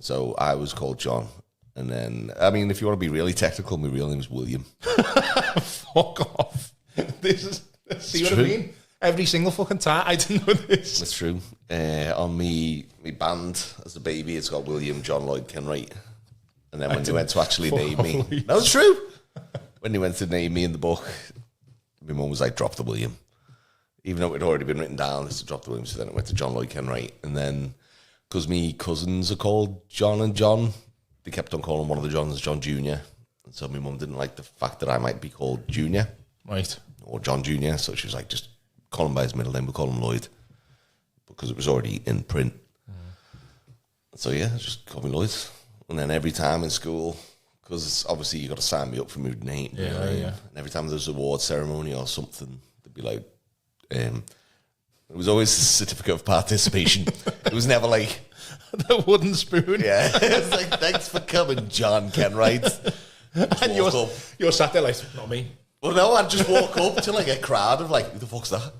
Speaker 1: so I was called John, and then I mean if you want to be really technical, my real name is William.
Speaker 2: Fuck off! See what I mean? Every single fucking time. I didn't know this.
Speaker 1: That's true. On me band as a baby, it's got William John Lloyd Kenwright. And then when they went to actually name me, that was true. When they went to name me in the book, my mum was like, drop the William. Even though it had already been written down, it's to drop the William. So then it went to John Lloyd Kenwright. And then, because me cousins are called John and John, they kept on calling one of the Johns John Jr. And so my mum didn't like the fact that I might be called Junior.
Speaker 2: Right.
Speaker 1: Or John Jr. So she was like, just call him by his middle name, we'll call him Lloyd. Because it was already in print. So yeah, just call me Lloyd. And then every time in school, because obviously you got to sign me up for my name.
Speaker 2: Yeah.
Speaker 1: And every time there's an award ceremony or something, they'd be like, It was always a certificate of participation. It was never like
Speaker 2: the wooden spoon.
Speaker 1: Yeah, it's like, thanks for coming, John Kenwright.
Speaker 2: And you're sat there like, not me.
Speaker 1: Well, no, I'd just walk up to like a crowd of like, who the fuck's that?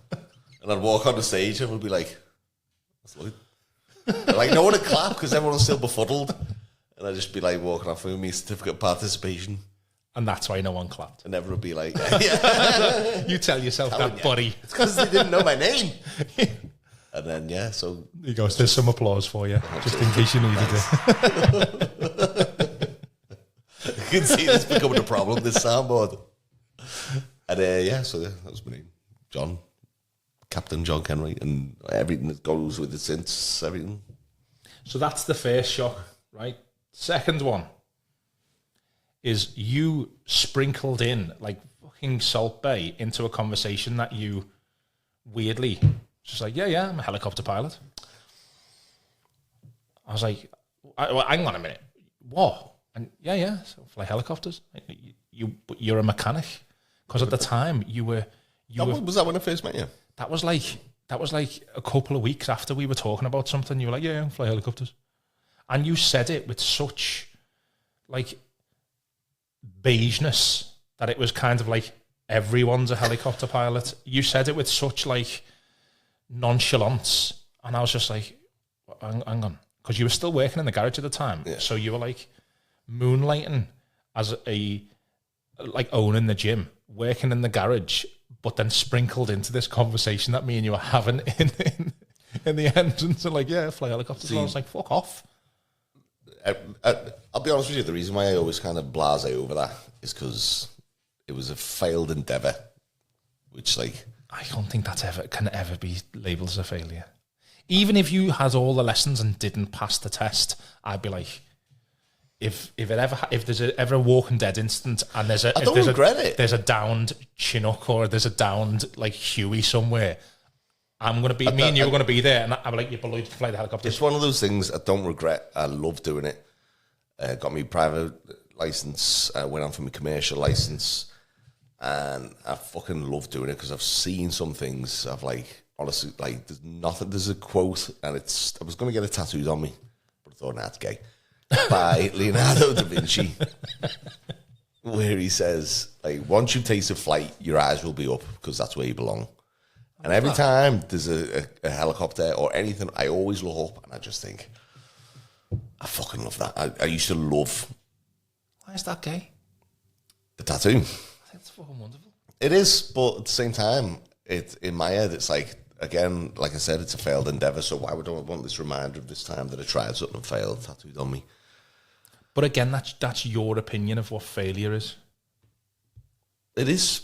Speaker 1: And I'd walk on the stage and we'd be like, that's Lloyd. And like, no one would clap because everyone's still befuddled. And I'd just be like walking off with me certificate of participation.
Speaker 2: And that's why no one clapped.
Speaker 1: And everyone would be like, yeah.
Speaker 2: You tell yourself that, buddy.
Speaker 1: It's because they didn't know my name. And then, yeah, so...
Speaker 2: There you go. There's some applause for you, just in case you needed
Speaker 1: it. You can see this becoming a problem, this soundboard. And yeah, so that was my name. John. Captain John Kenwright. And everything that goes with it since, everything.
Speaker 2: So that's the first shock, right? Second one is you sprinkled in, like fucking Salt Bay, into a conversation that you weirdly... Just like, yeah, I'm a helicopter pilot. I was like, hang on a minute. What? And yeah, so I fly helicopters. You're a mechanic. Because at the time, was
Speaker 1: that when I first met you?
Speaker 2: That was like a couple of weeks after we were talking about something. You were like, yeah, I fly helicopters. And you said it with such, like, beigeness that it was kind of like, everyone's a helicopter pilot. You said it with such, like... nonchalance, and I was just like, hang on, because you were still working in the garage at the time, so you were like moonlighting as like owning the gym, working in the garage, but then sprinkled into this conversation that me and you were having in the entrance, and like, yeah, fly helicopters. And I was like, fuck off.
Speaker 1: I'll be honest with you, the reason why I always kind of blase over that is because it was a failed endeavour, which like...
Speaker 2: I don't think that can ever be labelled as a failure. Even if you had all the lessons and didn't pass the test, I'd be like, if there's ever a Walking Dead instant and there's a downed Chinook or there's a downed like Huey somewhere, I'm gonna be me and you are gonna be there, and I'm like, you can fly the helicopter.
Speaker 1: It's one of those things I don't regret. I love doing it. Got me private license. Went on for my commercial license. And I fucking love doing it because I've seen some things. I've like, honestly, like, there's a quote, and I was going to get it tattooed on me, but I thought, nah, it's gay, by Leonardo da Vinci, where he says, like, once you taste a flight, your eyes will be up because that's where you belong. And every time there's a helicopter or anything, I always look up and I just think, I fucking love that. I used to love...
Speaker 2: Why is that gay?
Speaker 1: The tattoo.
Speaker 2: It's fucking wonderful.
Speaker 1: It is, but at the same time, in my head, it's like, again, like I said, it's a failed endeavour, so why would I want this reminder of this time that I tried something and failed tattooed on me?
Speaker 2: But again, that's your opinion of what failure is.
Speaker 1: It is.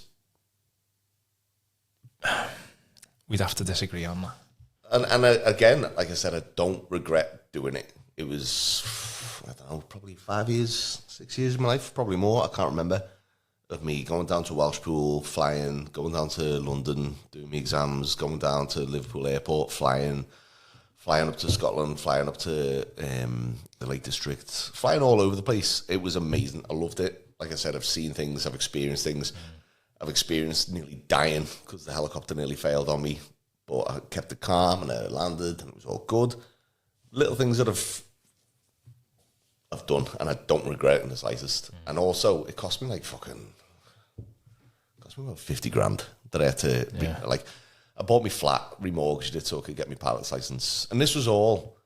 Speaker 2: We'd have to disagree on that.
Speaker 1: And again, like I said, I don't regret doing it. It was, I don't know, probably 6 years of my life, probably more, I can't remember. Of me going down to Welsh Pool, flying, going down to London, doing my exams, going down to Liverpool Airport, flying up to Scotland, flying up to the Lake District, flying all over the place. It was amazing. I loved it. Like I said, I've seen things, I've experienced things. I've experienced nearly dying because the helicopter nearly failed on me, but I kept it calm and I landed and it was all good. Little things that I've done and I don't regret it in the slightest. And also, it cost me like about 50 grand that I had to like, I bought me flat, remortgaged it so I could get my pilot's license. And this was all,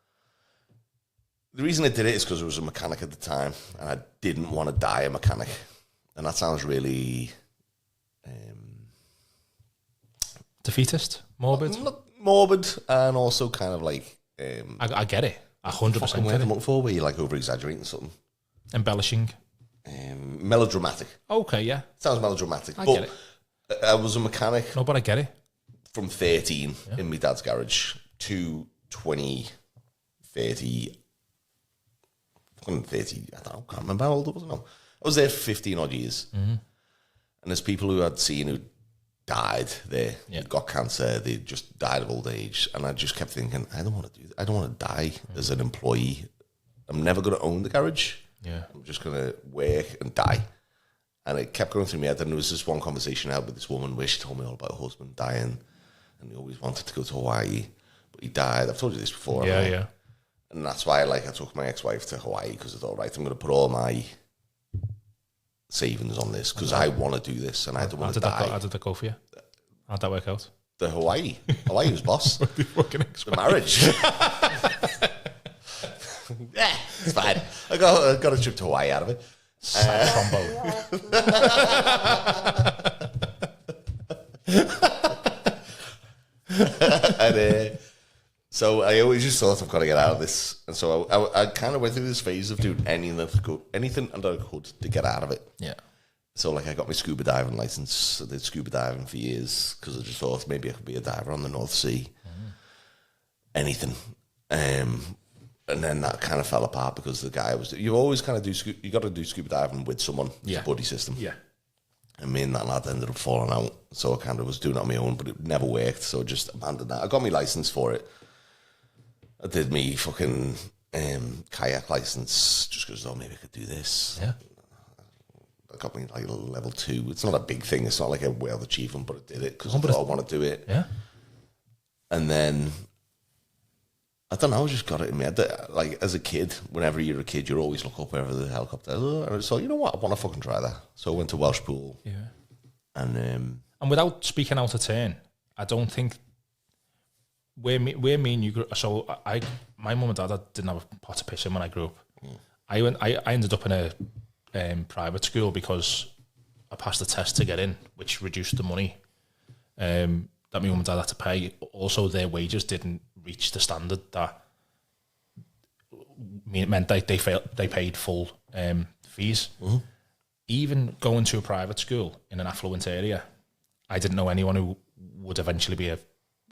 Speaker 1: the reason I did it is because I was a mechanic at the time and I didn't want to die a mechanic. And that sounds really...
Speaker 2: defeatist? Morbid?
Speaker 1: Morbid and also kind of like...
Speaker 2: I get it. 100%
Speaker 1: get it. For where you're like over-exaggerating something.
Speaker 2: Embellishing.
Speaker 1: Melodramatic.
Speaker 2: Okay, yeah.
Speaker 1: Sounds melodramatic.
Speaker 2: I get it.
Speaker 1: I was a mechanic.
Speaker 2: No, but I get it.
Speaker 1: From 13 in my dad's garage to 20, 30, I don't know, can't remember how old I was. No. I was there for 15 odd years. Mm-hmm. And there's people who I'd seen who died there. Yeah. Got cancer. They just died of old age. And I just kept thinking, I don't want to do that. I don't want to die as an employee. I'm never going to own the garage.
Speaker 2: Yeah.
Speaker 1: I'm just going to work and die. And it kept going through my head. And there was this one conversation I had with this woman where she told me all about her husband dying. and he always wanted to go to Hawaii, but he died. I've told you this before.
Speaker 2: Yeah.
Speaker 1: And that's why, like, I took my ex-wife to Hawaii because I thought, right, I'm going to put all my savings on this because I want to do this and I don't want to die.
Speaker 2: How did that go for you? How'd that work out?
Speaker 1: The Hawaii was boss.
Speaker 2: The fucking
Speaker 1: The marriage. Yeah, it's fine. I got a trip to Hawaii out of it. And so I always just thought I've got to get out of this, and so I kind of went through this phase of doing anything that I could to get out of it.
Speaker 2: Yeah.
Speaker 1: So like I got my scuba diving license. I did scuba diving for years because I just thought maybe I could be a diver on the North Sea. Anything. And then that kind of fell apart because the guy was. You always kind of you got to do scuba diving with someone. Yeah. It's a buddy system.
Speaker 2: Yeah.
Speaker 1: And me and that lad ended up falling out. So I kind of was doing it on my own, but it never worked. So I just abandoned that. I got my license for it. I did me fucking kayak license just because, maybe I could do this.
Speaker 2: Yeah.
Speaker 1: I got me like level 2. It's not a big thing. It's not like a world achievement, but I did it because I thought I want to do it.
Speaker 2: Yeah.
Speaker 1: And then, I don't know, I just got it in me. Like, as a kid, whenever you're a kid, you always look up wherever the helicopter is. And so, you know what? I want to fucking try that. So I went to Welsh Pool.
Speaker 2: Yeah.
Speaker 1: And
Speaker 2: without speaking out of turn, I don't think where me and you grew. So my mum and dad didn't have a pot to piss in when I grew up. I ended up in a private school because I passed the test to get in, which reduced the money that my mum and dad had to pay. Also, their wages didn't reach the standard that meant they paid full fees. Mm-hmm. Even going to a private school in an affluent area, I didn't know anyone who would eventually be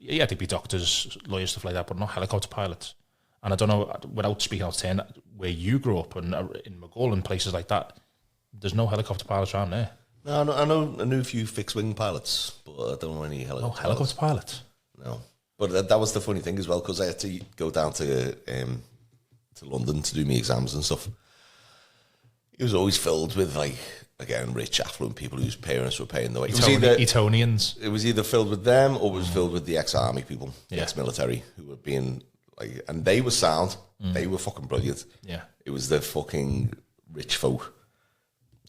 Speaker 2: they'd be doctors, lawyers, stuff like that, but not helicopter pilots. And I don't know, without speaking out of turn, where you grew up and in McGull and places like that, there's no helicopter pilots around there.
Speaker 1: No, I knew a few fixed-wing pilots, but I don't know any helicopter
Speaker 2: helicopter pilots?
Speaker 1: No. But that was the funny thing as well, because I had to go down to London to do my exams and stuff. It was always filled with, like, again, rich, affluent people whose parents were paying the way.
Speaker 2: Etonians.
Speaker 1: It was either filled with them or it was filled with the ex-army people, the ex-military, who were being, like, and they were sound. They were fucking brilliant.
Speaker 2: Yeah.
Speaker 1: It was the fucking rich folk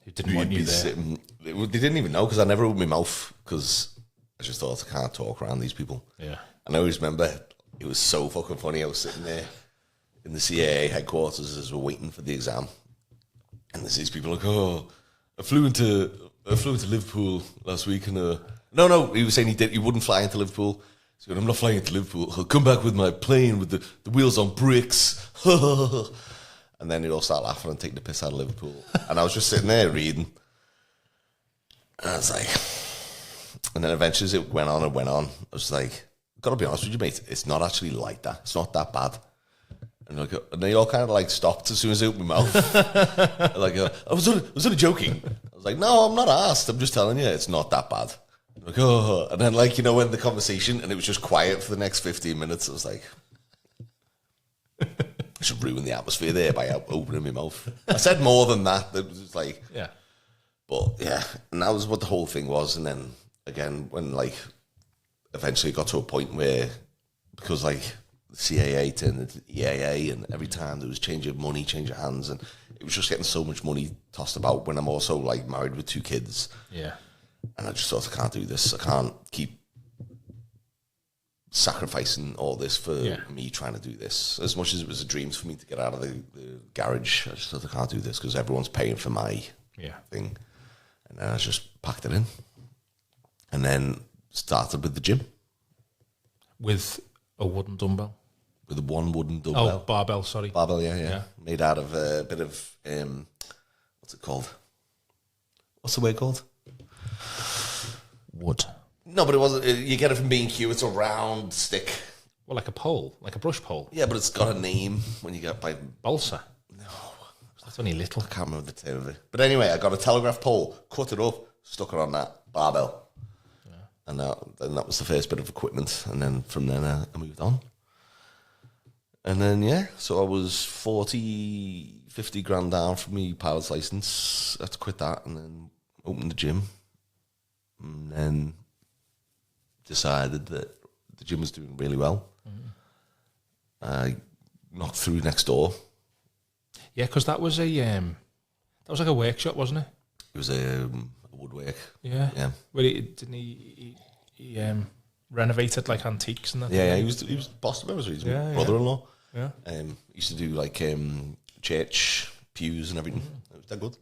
Speaker 2: who didn't want you there.
Speaker 1: They didn't even know, because I never opened my mouth, because I just thought I can't talk around these people.
Speaker 2: Yeah.
Speaker 1: And I always remember it was so fucking funny. I was sitting there in the CAA headquarters as we're waiting for the exam, and there's these people like, "Oh, I flew into Liverpool last week, and no, he was saying he wouldn't fly into Liverpool. He said, I'm not flying into Liverpool. I'll come back with my plane with the wheels on bricks." And then he'd all start laughing and taking the piss out of Liverpool. And I was just sitting there reading, and I was like, and then eventually as it went on and went on, I was like, gotta be honest with you, mate, it's not actually like that. It's not that bad. And they all kind of like stopped as soon as I opened my mouth. Like, I was only joking. I was like, no, I'm not asked. I'm just telling you, it's not that bad. Like, oh, and then like, when the conversation and it was just quiet for the next 15 minutes, I was like, I should ruin the atmosphere there by opening my mouth. I said more than that. It was just like,
Speaker 2: yeah.
Speaker 1: But yeah, and that was what the whole thing was. And then again, when like eventually got to a point where, because like the CAA turned into EAA, and every time there was change of money, change of hands, and it was just getting so much money tossed about when I'm also like married with 2 kids.
Speaker 2: Yeah.
Speaker 1: And I just thought, I can't do this. I can't keep sacrificing all this for me trying to do this. As much as it was a dream for me to get out of the garage, I just thought, I can't do this because everyone's paying for my thing. And then I just packed it in. And then started with the gym. With
Speaker 2: a wooden dumbbell?
Speaker 1: With one wooden dumbbell.
Speaker 2: Oh, barbell, sorry.
Speaker 1: Barbell, yeah. Made out of a bit of, what's it called? What's the way called?
Speaker 2: Wood.
Speaker 1: No, but it wasn't. You get it from B&Q. It's a round stick.
Speaker 2: Well, like a pole, like a brush pole.
Speaker 1: Yeah, but it's got a name when you get by
Speaker 2: balsa.
Speaker 1: No,
Speaker 2: that's only little.
Speaker 1: I can't remember the term of it. But anyway, I got a telegraph pole, cut it up, stuck it on that barbell, and that was the first bit of equipment. And then from then I moved on. And then so I was 50 grand down from my pilot's license. I had to quit that and then open the gym. And then decided that, the gym was doing really well. I knocked through next door.
Speaker 2: Yeah, because that was like a workshop, wasn't it?
Speaker 1: It was a woodwork.
Speaker 2: Yeah.
Speaker 1: Yeah.
Speaker 2: Where he renovated like antiques and that.
Speaker 1: Yeah, he was boss members. He's my brother-in-law.
Speaker 2: Yeah.
Speaker 1: He used to do like church pews and everything. It was that good.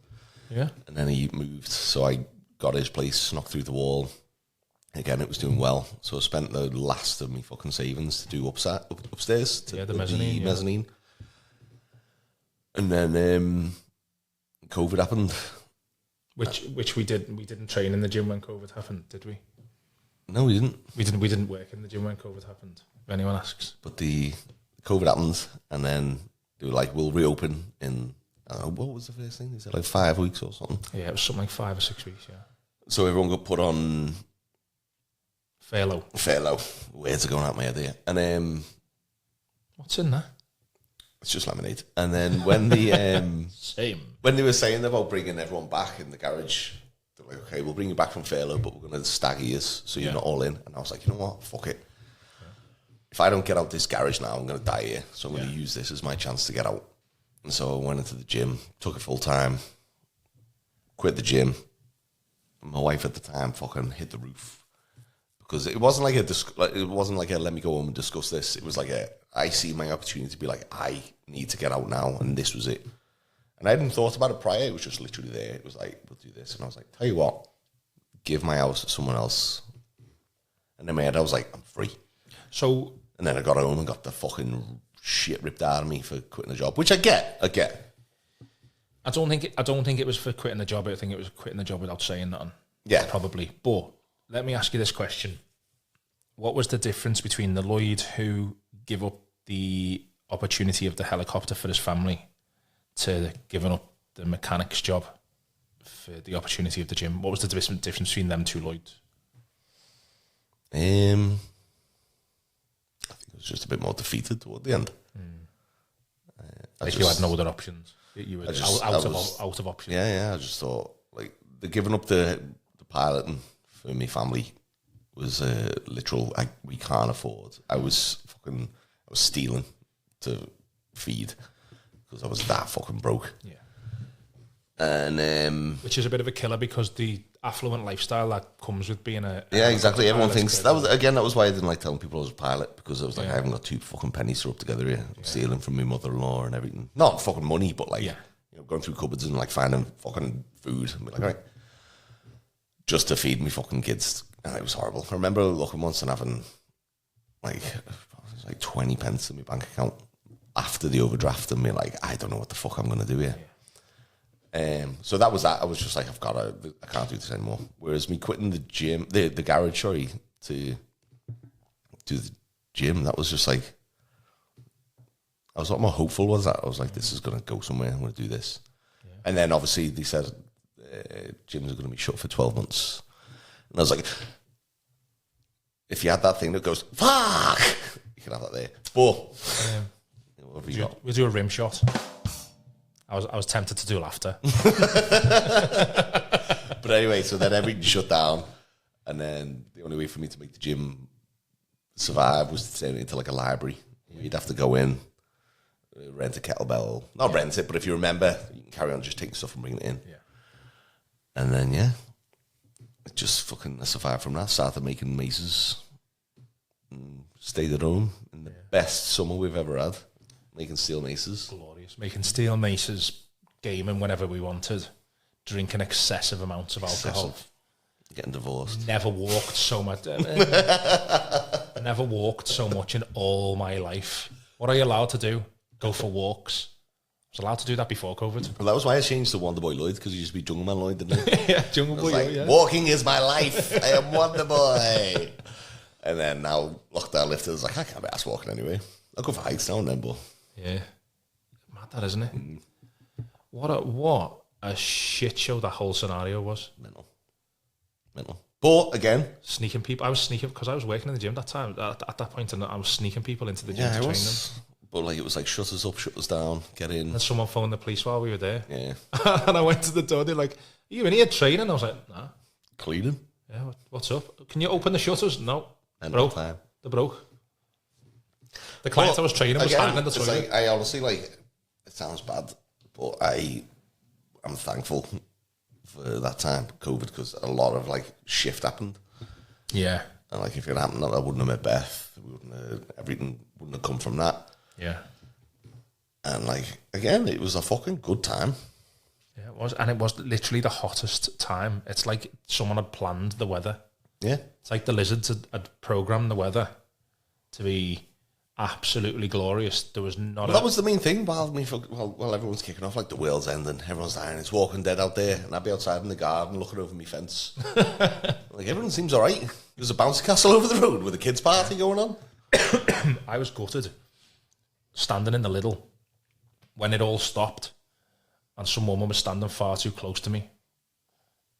Speaker 2: Yeah.
Speaker 1: And then he moved, so I got his place, knocked through the wall. Again, it was doing well, so I spent the last of my fucking savings to do upstairs to
Speaker 2: the mezzanine.
Speaker 1: Mezzanine. And then COVID happened.
Speaker 2: Which we didn't train in the gym when COVID happened, did we?
Speaker 1: No, we didn't.
Speaker 2: We didn't work in the gym when COVID happened, if anyone asks.
Speaker 1: But the COVID happened, and then they were like, we'll reopen in, I don't know, what was the first thing? They said like 5 weeks or something.
Speaker 2: Yeah, it was something like 5 or 6 weeks, yeah.
Speaker 1: So everyone got put on...
Speaker 2: Furlough.
Speaker 1: Words are going out my head here. And
Speaker 2: what's in there?
Speaker 1: it's just lemonade. And then when the...
Speaker 2: Same.
Speaker 1: When they were saying about bringing everyone back in the garage... They're like, okay, we'll bring you back from furlough, but we're going to stagger you so you're not all in. And I was like, you know what? Fuck it. Yeah. If I don't get out this garage now, I'm going to die here. So I'm going to use this as my chance to get out. And so I went into the gym, took it full time, quit the gym. And my wife at the time fucking hit the roof. Because it wasn't like a let me go home and discuss this. It was like I see my opportunity to be like, I need to get out now, and this was it. And I hadn't thought about it prior. It was just literally there. It was like, we'll do this. And I was like, tell you what, give my house to someone else. And in my head, I was like, I'm free.
Speaker 2: So,
Speaker 1: and then I got home and got the fucking shit ripped out of me for quitting the job, which I get.
Speaker 2: I don't think it was for quitting the job. I think it was quitting the job without saying nothing.
Speaker 1: Yeah,
Speaker 2: probably. But let me ask you this question: what was the difference between the Lloyd who gave up the opportunity of the helicopter for his family to giving up the mechanic's job for the opportunity of the gym? What was the difference between them two Lloyds?
Speaker 1: I think it was just a bit more defeated toward the end.
Speaker 2: You had no other options. You were out of options.
Speaker 1: Yeah. I just thought like the giving up the piloting for my family was literal. We can't afford. I was stealing to feed because I was that fucking broke.
Speaker 2: Yeah.
Speaker 1: And
Speaker 2: which is a bit of a killer because the affluent lifestyle that comes with being a
Speaker 1: exactly. Everyone thinks that was why I didn't like telling people I was a pilot, because I was like, I haven't got 2 fucking pennies to rub together here. I'm stealing from my mother-in-law and everything. Not fucking money, but like going through cupboards and like finding fucking food and be like, all right, just to feed me fucking kids. And it was horrible. I remember looking once and having like 20 pence in my bank account after the overdraft and me like, I don't know what the fuck I'm gonna do here. So that was that. I was just like, I can't do this anymore. Whereas me quitting the gym, the garage, to do the gym, that was just like, I was a lot more hopeful. Was that? I was like, this is going to go somewhere. I'm going to do this. Yeah. And then obviously they said gyms are going to be shut for 12 months. And I was like, if you had that thing that goes, fuck, you can have that there. But
Speaker 2: we'll do a rim shot. I was tempted to do laughter.
Speaker 1: But anyway, so then everything shut down. And then the only way for me to make the gym survive was to turn it into like a library. You'd have to go in, rent a kettlebell. Not rent it, but if you remember, you can carry on just taking stuff and bringing it in. Yeah. And then, it just fucking survived from that. Started making maces. Stayed at home in the best summer we've ever had. Making steel maces.
Speaker 2: Glorious. Making steel maces, gaming whenever we wanted, drinking excessive amounts of alcohol.
Speaker 1: Getting divorced.
Speaker 2: Never walked so much. Never walked so much in all my life. What are you allowed to do? Go for walks. I was allowed to do that before COVID.
Speaker 1: Well, that was why I changed to Wonder Boy Lloyd, because he used to be Jungle Man Lloyd, didn't he?
Speaker 2: Yeah, Jungle Boy.
Speaker 1: Like, walking is my life. I am Wonder Boy. And then now lockdown lifted. I was like, I can't be ass walking anyway. I'll go for hikes now and then, but
Speaker 2: yeah, mad that, isn't it? What a shit show that whole scenario was.
Speaker 1: Mental. But again,
Speaker 2: sneaking people. I was sneaking because I was working in the gym that time. At that point, and I was sneaking people into the gym to train them.
Speaker 1: But like it was like shut us up, shut us down, get in.
Speaker 2: And someone phoned the police while we were there.
Speaker 1: Yeah.
Speaker 2: And I went to the door. They're like, "Are you in here training?" I was like, "Nah."
Speaker 1: Cleaning.
Speaker 2: Yeah. What's up? Can you open the shutters? No.
Speaker 1: Time.
Speaker 2: They broke. The client I was training was hanging in the toilet.
Speaker 1: Like, I honestly, like, it sounds bad, but I'm thankful for that time, COVID, because a lot of, like, shift happened.
Speaker 2: Yeah.
Speaker 1: And, like, if it happened, I wouldn't have met Beth. Everything wouldn't have come from that.
Speaker 2: Yeah.
Speaker 1: And, like, again, it was a fucking good time.
Speaker 2: Yeah, it was. And it was literally the hottest time. It's like someone had planned the weather.
Speaker 1: Yeah.
Speaker 2: It's like the lizards had programmed the weather to be absolutely glorious. There was not.
Speaker 1: That was the main thing. While everyone's kicking off, like the world's ending, everyone's dying, it's Walking Dead out there, and I'd be outside in the garden looking over my fence. Like, everyone seems all right. There's a bouncy castle over the road with a kids' party going on.
Speaker 2: I was gutted, standing in the Lidl when it all stopped, and some woman was standing far too close to me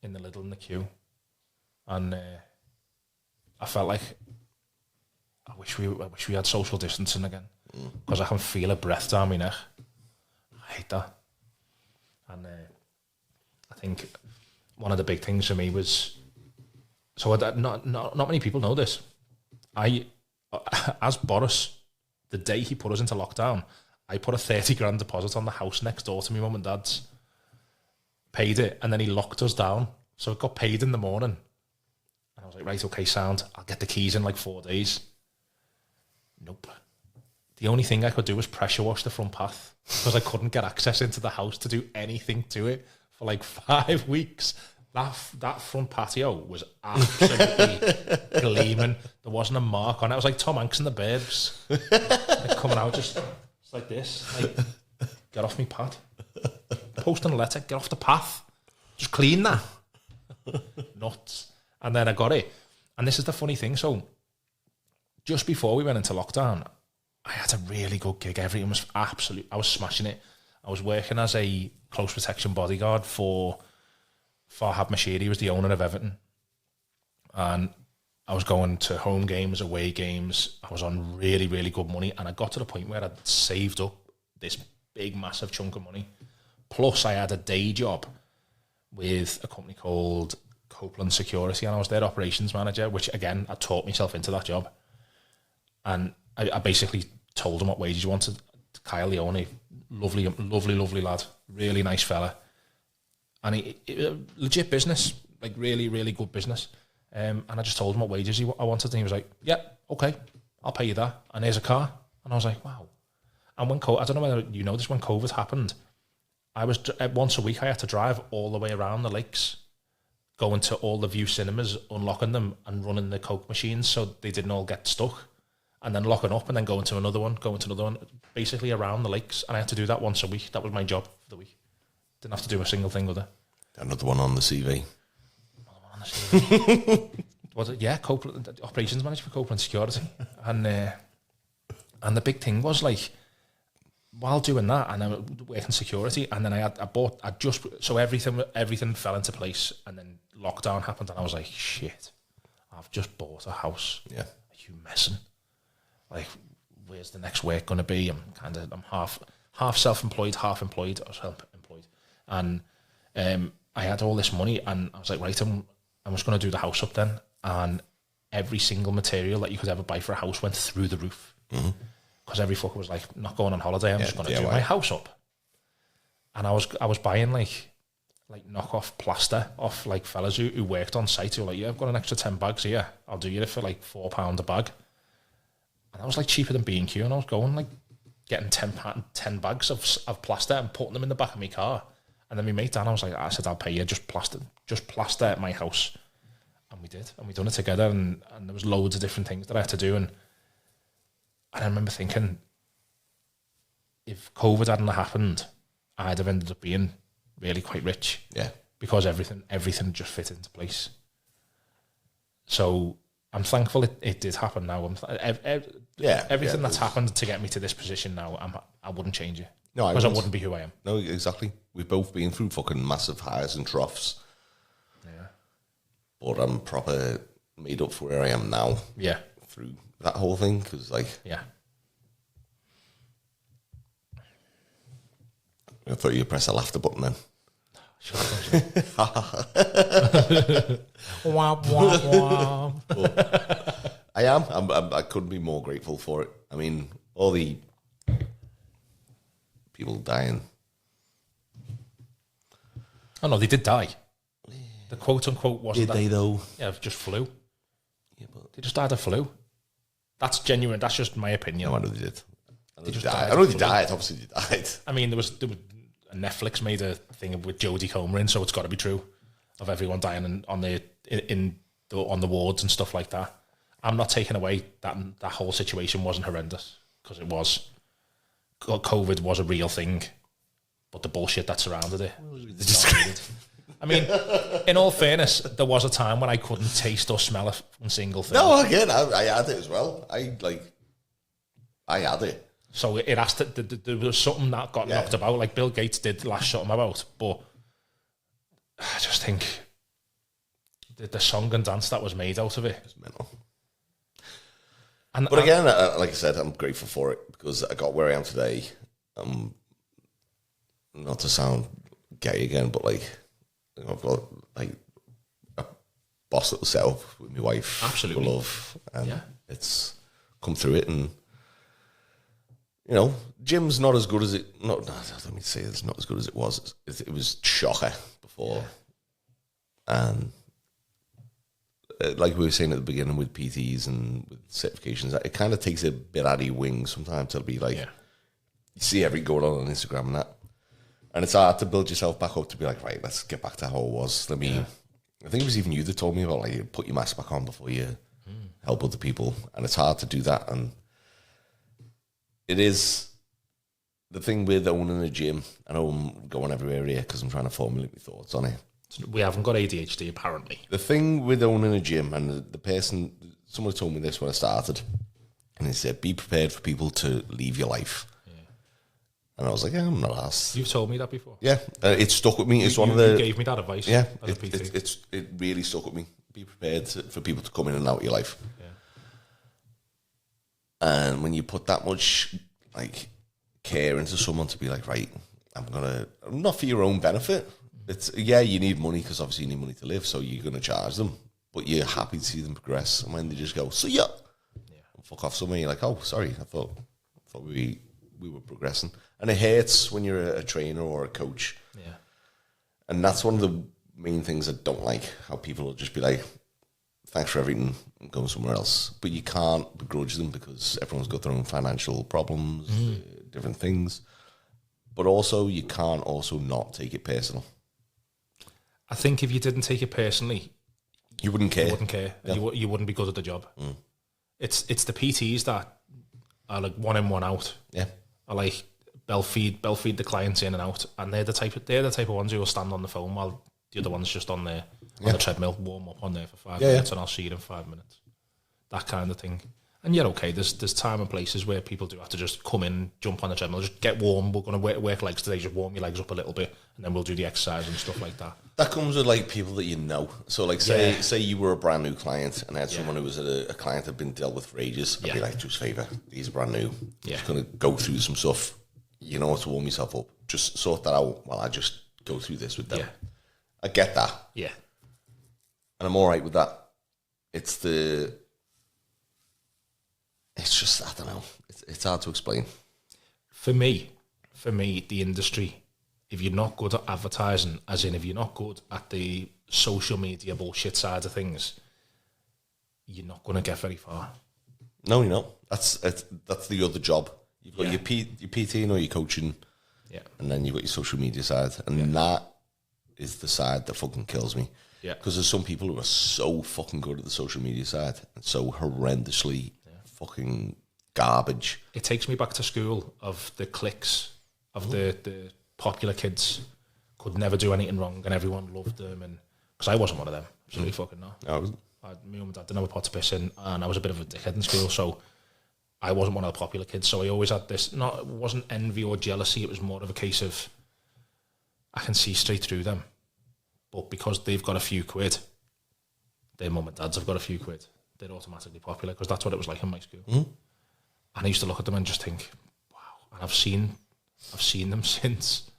Speaker 2: in the Lidl in the queue, and I felt like I wish we had social distancing again, because I can feel a breath down my neck. I hate that. And I think one of the big things for me was, so not many people know this. As Boris, the day he put us into lockdown, I put a 30 grand deposit on the house next door to my mum and dad's, paid it, and then he locked us down. So it got paid in the morning. And I was like, right, okay, sound. I'll get the keys in like 4 days. Nope. The only thing I could do was pressure wash the front path, because I couldn't get access into the house to do anything to it for like 5 weeks. That front patio was absolutely gleaming. There wasn't a mark on it. It was like Tom Hanks in The Burbs. Like coming out just like this. Like, get off me pad. Posting a letter, get off the path. Just clean that. Nuts. And then I got it. And this is the funny thing. So just before we went into lockdown, I had a really good gig. Everything was I was smashing it. I was working as a close protection bodyguard for Farhad Mashiri. He was the owner of Everton. And I was going to home games, away games. I was on really, really good money. And I got to the point where I'd saved up this big, massive chunk of money. Plus, I had a day job with a company called Coyle Security, and I was their operations manager, which, again, I taught myself into that job. And I basically told him what wages he wanted. Kyle, the owner, lovely lad, really nice fella. And he legit business, like really, really good business. And I just told him what wages I wanted, and he was like, yeah, okay, I'll pay you that. And here's a car. And I was like, wow. And when I don't know whether you know this, when COVID happened, I was once a week, I had to drive all the way around the lakes, going to all the View cinemas, unlocking them and running the Coke machines so they didn't all get stuck, and then locking up and then going to another one, basically around the lakes. And I had to do that once a week. That was my job for the week. Didn't have to do a single thing with it.
Speaker 1: Another one on the CV.
Speaker 2: Was it? Yeah, operations manager for Coyle Security. And the big thing was, like, while doing that, and I was working security, and then everything fell into place, and then lockdown happened, and I was like, shit, I've just bought a house.
Speaker 1: Yeah.
Speaker 2: Are you messing? Like, where's the next work going to be? I'm half self-employed, half employed. I was self-employed. And I had all this money, and I was like, right, I'm just going to do the house up then. And every single material that you could ever buy for a house went through the roof. Because every fucker was like, not going on holiday, I'm just going to do my house up. And I was buying like knockoff plaster off like fellas who worked on site, who were like, yeah, I've got an extra 10 bags here, I'll do you for like £4 a bag. And that was like cheaper than B&Q, and I was going like getting 10 bags of plaster and putting them in the back of my car. And then my mate Dan, I said, I'll pay you, just plaster my house. And we did, and we done it together, and there was loads of different things that I had to do. And I remember thinking, if COVID hadn't happened, I'd have ended up being really quite rich.
Speaker 1: Yeah.
Speaker 2: Because everything just fit into place. So I'm thankful it did happen now. Everything that's happened to get me to this position now, I wouldn't change it. No, because I wouldn't be who I am.
Speaker 1: No, exactly. We've both been through fucking massive highs and troughs.
Speaker 2: Yeah.
Speaker 1: But I'm proper made up for where I am now.
Speaker 2: Yeah.
Speaker 1: Through that whole thing, because like,
Speaker 2: yeah.
Speaker 1: I thought you'd press the laughter button then.
Speaker 2: Sure. Womp, womp, womp.
Speaker 1: I am. I couldn't be more grateful for it. I mean, all the people dying.
Speaker 2: Oh no, they did die. The quote unquote wasn't.
Speaker 1: Did they though?
Speaker 2: Yeah, just flu.
Speaker 1: Yeah, but
Speaker 2: They just died of flu. That's genuine. That's just my opinion.
Speaker 1: no, I know they did.
Speaker 2: They just
Speaker 1: died.
Speaker 2: died
Speaker 1: I know
Speaker 2: of
Speaker 1: they
Speaker 2: flu.
Speaker 1: died. Obviously, they died.
Speaker 2: I mean, there was Netflix made a thing with Jodie Comer in, so it's got to be true of everyone dying on the wards and stuff like that. I'm not taking away that whole situation wasn't horrendous, because it was. COVID was a real thing, but the bullshit that surrounded it. I mean, in all fairness, there was a time when I couldn't taste or smell a single thing.
Speaker 1: No, again, I had it as well. I had it.
Speaker 2: So it has to. There was something that got knocked about, like Bill Gates did last something about. But I just think the song and dance that was made out of it.
Speaker 1: It's mental.
Speaker 2: But
Speaker 1: again, like I said, I'm grateful for it because I got where I am today. Not to sound gay again, but like, you know, I've got like a boss little setup with my wife.
Speaker 2: Absolutely.
Speaker 1: Love, and it's come through it, and you know, gym's not as good as it. Not let me say it's not as good as it was. It was shocker before, and. Like we were saying at the beginning with PTs and with certifications, it kind of takes a bit out of your wings sometimes to be like, you see everything going on Instagram and that. And it's hard to build yourself back up to be like, right, let's get back to how it was. I think it was even you that told me about like, put your mask back on before you help other people. And it's hard to do that. And it is the thing with owning a gym. I know I'm going everywhere here because I'm trying to formulate my thoughts on it.
Speaker 2: We haven't got ADHD, apparently.
Speaker 1: The thing with owning a gym, and the person, someone told me this when I started, and he said, be prepared for people to leave your life. Yeah. And I was like, yeah, I'm not asked.
Speaker 2: You've told me that before.
Speaker 1: Yeah, it stuck with me. It's one of
Speaker 2: You gave me that advice.
Speaker 1: Yeah,
Speaker 2: as a PT.
Speaker 1: it really stuck with me. Be prepared for people to come in and out of your life. Yeah. And when you put that much like care into someone to be like, right, not for your own benefit. It's you need money because obviously you need money to live, so you're going to charge them, but you're happy to see them progress. And when they just go, see ya, and fuck off somewhere, you're like, oh, sorry, I thought we were progressing. And it hurts when you're a trainer or a coach. Yeah. And that's one of the main things I don't like, how people will just be like, thanks for everything, I'm going somewhere else. But you can't begrudge them because everyone's got their own financial problems, different things. But also, you can't also not take it personal.
Speaker 2: I think if you didn't take it personally,
Speaker 1: you wouldn't care.
Speaker 2: You wouldn't care. Yeah. You wouldn't be good at the job. It's the PTs that are like one in, one out. Yeah, are like bell feed the clients in and out, and they're the type of ones who will stand on the phone while the other one's just on there on the treadmill, warm up on there for 5 minutes, and I'll see you in 5 minutes. That kind of thing. And you're okay. There's time and places where people do have to just come in, jump on the treadmill, just get warm. We're going to work legs today. Just warm your legs up a little bit, and then we'll do the exercise and stuff like that.
Speaker 1: That comes with like people that you know. So like say you were a brand new client and had someone who was a client that had been dealt with for ages. I'd be like, do us a favour. These are brand new. Just going to go through some stuff. You know how to warm yourself up. Just sort that out while I just go through this with them. Yeah. I get that. Yeah. And I'm all right with that. It's just, I don't know. It's hard to explain.
Speaker 2: For me, the industry, if you're not good at advertising, as in if you're not good at the social media bullshit side of things, you're not going to get very far.
Speaker 1: No, you're not. That's the other job. You've got your PT or your coaching, and then you've got your social media side, and that is the side that fucking kills me. Yeah, because there's some people who are so fucking good at the social media side and so horrendously fucking garbage.
Speaker 2: It takes me back to school of the cliques of the popular kids could never do anything wrong and everyone loved them, and because I wasn't one of them, absolutely fucking not.
Speaker 1: I wasn't.
Speaker 2: My mum and dad didn't have a pot to piss in, and I was a bit of a dickhead in school, so I wasn't one of the popular kids. So I always had this. It wasn't envy or jealousy. It was more of a case of I can see straight through them, but because they've got a few quid, their mum and dads have got a few quid, they're automatically popular, because that's what it was like in my school. And I used to look at them and just think, wow. And I've seen them since.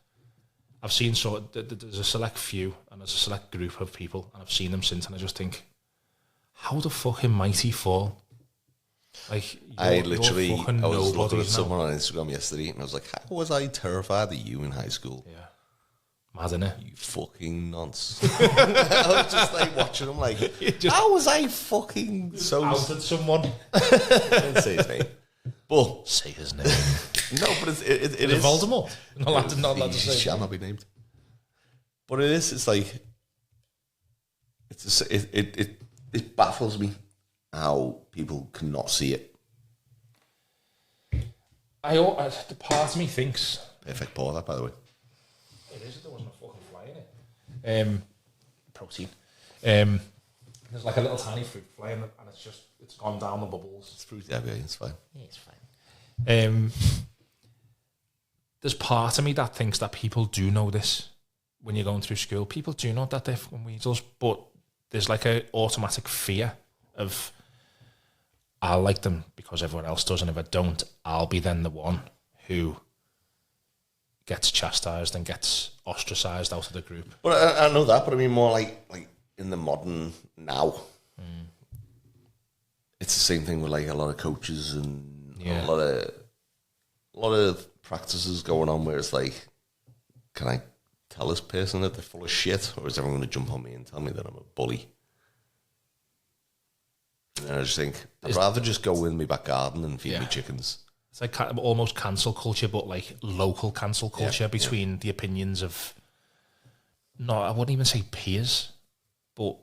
Speaker 2: I've seen there's a select few and there's a select group of people, and I've seen them since, and I just think, how the fucking mighty fall? Like,
Speaker 1: I was looking at someone
Speaker 2: now.
Speaker 1: on Instagram yesterday, and I was like, "How was I terrified of you in high school?"
Speaker 2: Yeah, mad, innit?
Speaker 1: You fucking nonce. I was just like watching him, like, how was I fucking so
Speaker 2: outed someone?
Speaker 1: I didn't say his name, but
Speaker 2: Say his name.
Speaker 1: no, but it is
Speaker 2: Voldemort. Not allowed to
Speaker 1: he
Speaker 2: say.
Speaker 1: shall not be named. But it is. It's like it baffles me how people cannot see it.
Speaker 2: The part of me thinks
Speaker 1: Perfect pour, that, by the way.
Speaker 2: it is. There wasn't a fucking fly in it. Protein. There's like a little tiny fruit fly in it, and it's gone down the bubbles.
Speaker 1: It's fruity, yeah, it's fine.
Speaker 2: Yeah, it's fine. There's part of me that thinks that people do know this when you're going through school. People do know that they're fucking weasels, but there's like a automatic fear of, I'll like them because everyone else does, and if I don't, I'll be then the one who gets chastised and gets ostracized out of the group.
Speaker 1: But I know that, but I mean more like in the modern now. It's the same thing with like a lot of coaches and a lot of practices going on where it's like, can I tell this person that they're full of shit, or is everyone going to jump on me and tell me that I'm a bully? And I just think I'd rather just go in my back garden and feed me chickens.
Speaker 2: It's like almost cancel culture, but like local cancel culture between the opinions of, I wouldn't even say peers, but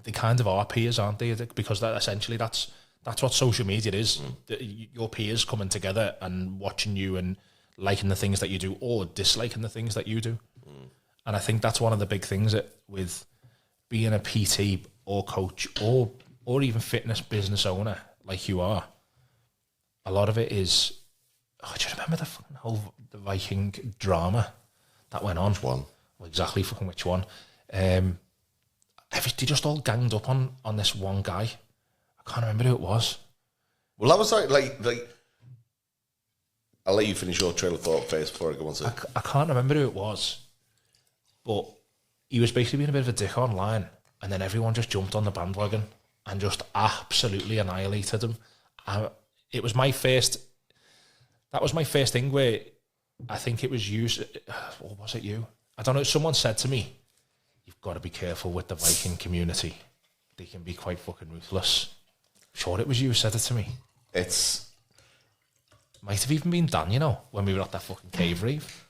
Speaker 2: they kind of are peers, aren't they? Because essentially that's what social media is. Your peers coming together and watching you and liking the things that you do or disliking the things that you do. And I think that's one of the big things with being a PT or coach or even fitness business owner like you are. A lot of it is, do you remember the fucking whole the Viking drama that went on?
Speaker 1: Which one?
Speaker 2: Well, exactly fucking which one. They just all ganged up on this one guy. I can't remember who it was.
Speaker 1: Well, that was like I'll let you finish your trail of thought first before I go on to...
Speaker 2: I can't remember who it was, but he was basically being a bit of a dick online, and then everyone just jumped on the bandwagon and just absolutely annihilated him. It was my first... That was my first thing where I think it was you... Or was it you? I don't know. Someone said to me, you've got to be careful with the Viking community. They can be quite fucking ruthless. I'm sure it was you who said it to me.
Speaker 1: It's...
Speaker 2: Might have even been Dan, when we were at that fucking cave rave.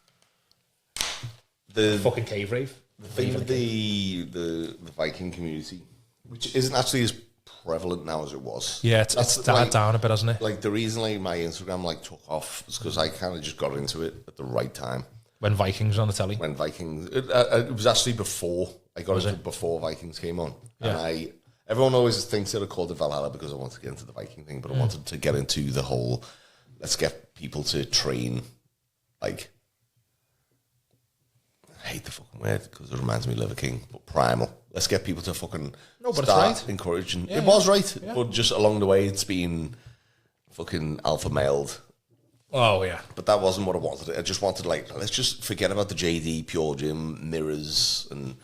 Speaker 1: The
Speaker 2: fucking cave rave.
Speaker 1: The thing with the Viking community, which isn't actually as prevalent now as it was.
Speaker 2: Yeah, it's died down a bit, hasn't it?
Speaker 1: Like the reason my Instagram took off is because I kind of just got into it at the right time.
Speaker 2: When Vikings on the telly?
Speaker 1: When Vikings... It was actually before. I got into it before Vikings came on. Yeah. And everyone always thinks that I called it Valhalla because I wanted to get into the Viking thing, but I wanted to get into the whole... Let's get people to train, I hate the fucking word because it reminds me of Liver King, but primal. Let's get people to fucking start encouraging. Yeah, it was right, but just along the way it's been fucking alpha mailed.
Speaker 2: Oh, yeah.
Speaker 1: But that wasn't what I wanted. I just wanted, let's just forget about the JD, Pure Gym, mirrors, and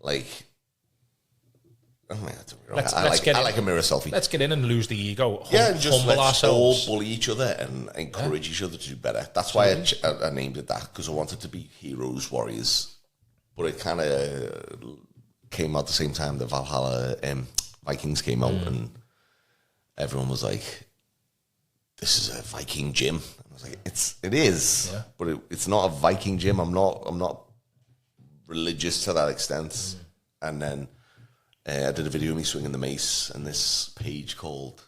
Speaker 1: I like a mirror selfie.
Speaker 2: Let's get in and lose the ego.
Speaker 1: And just let's all bully each other and encourage each other to do better. That's why I named it that, because I wanted to be heroes, warriors. But it kind of came out the same time that Valhalla Vikings came out, and everyone was like, "This is a Viking gym." And I was like, "It is, but it's not a Viking gym. I'm not religious to that extent." And then. I did a video of me swinging the mace, and this page called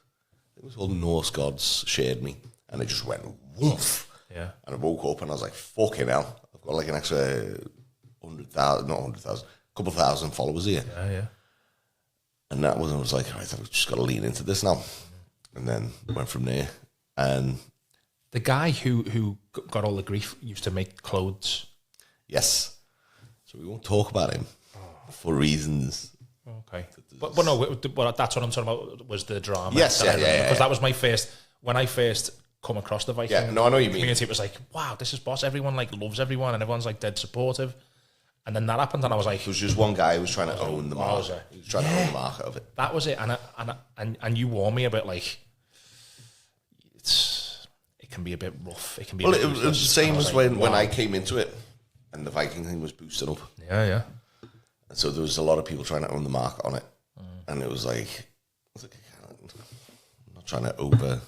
Speaker 1: Norse Gods shared me, and it just went woof.
Speaker 2: Yeah. And
Speaker 1: I woke up and I was like, fucking hell, I've got an extra 100,000, not 100,000, a couple thousand followers here.
Speaker 2: Yeah.
Speaker 1: And that was, I was like, all right, I've just got to lean into this now. And then went from there. And
Speaker 2: the guy who got all the grief used to make clothes.
Speaker 1: Yes. So we won't talk about him for reasons.
Speaker 2: Okay, but no, that's what I'm talking about was the drama.
Speaker 1: Yes,
Speaker 2: because that was my first when I first come across the Viking.
Speaker 1: Yeah, no, I know what you mean.
Speaker 2: Community, it was like, wow, this is boss. Everyone loves everyone, and everyone's dead supportive. And then that happened, and I was like,
Speaker 1: there was just one guy who was trying to own the market. He was trying to own the market of it.
Speaker 2: That was it, and you warned me about it can be a bit rough. It can be.
Speaker 1: Well, it was the same as when I came into it, and the Viking thing was boosting up.
Speaker 2: Yeah.
Speaker 1: And so there was a lot of people trying to own the market on it, and it was like, I'm not trying to over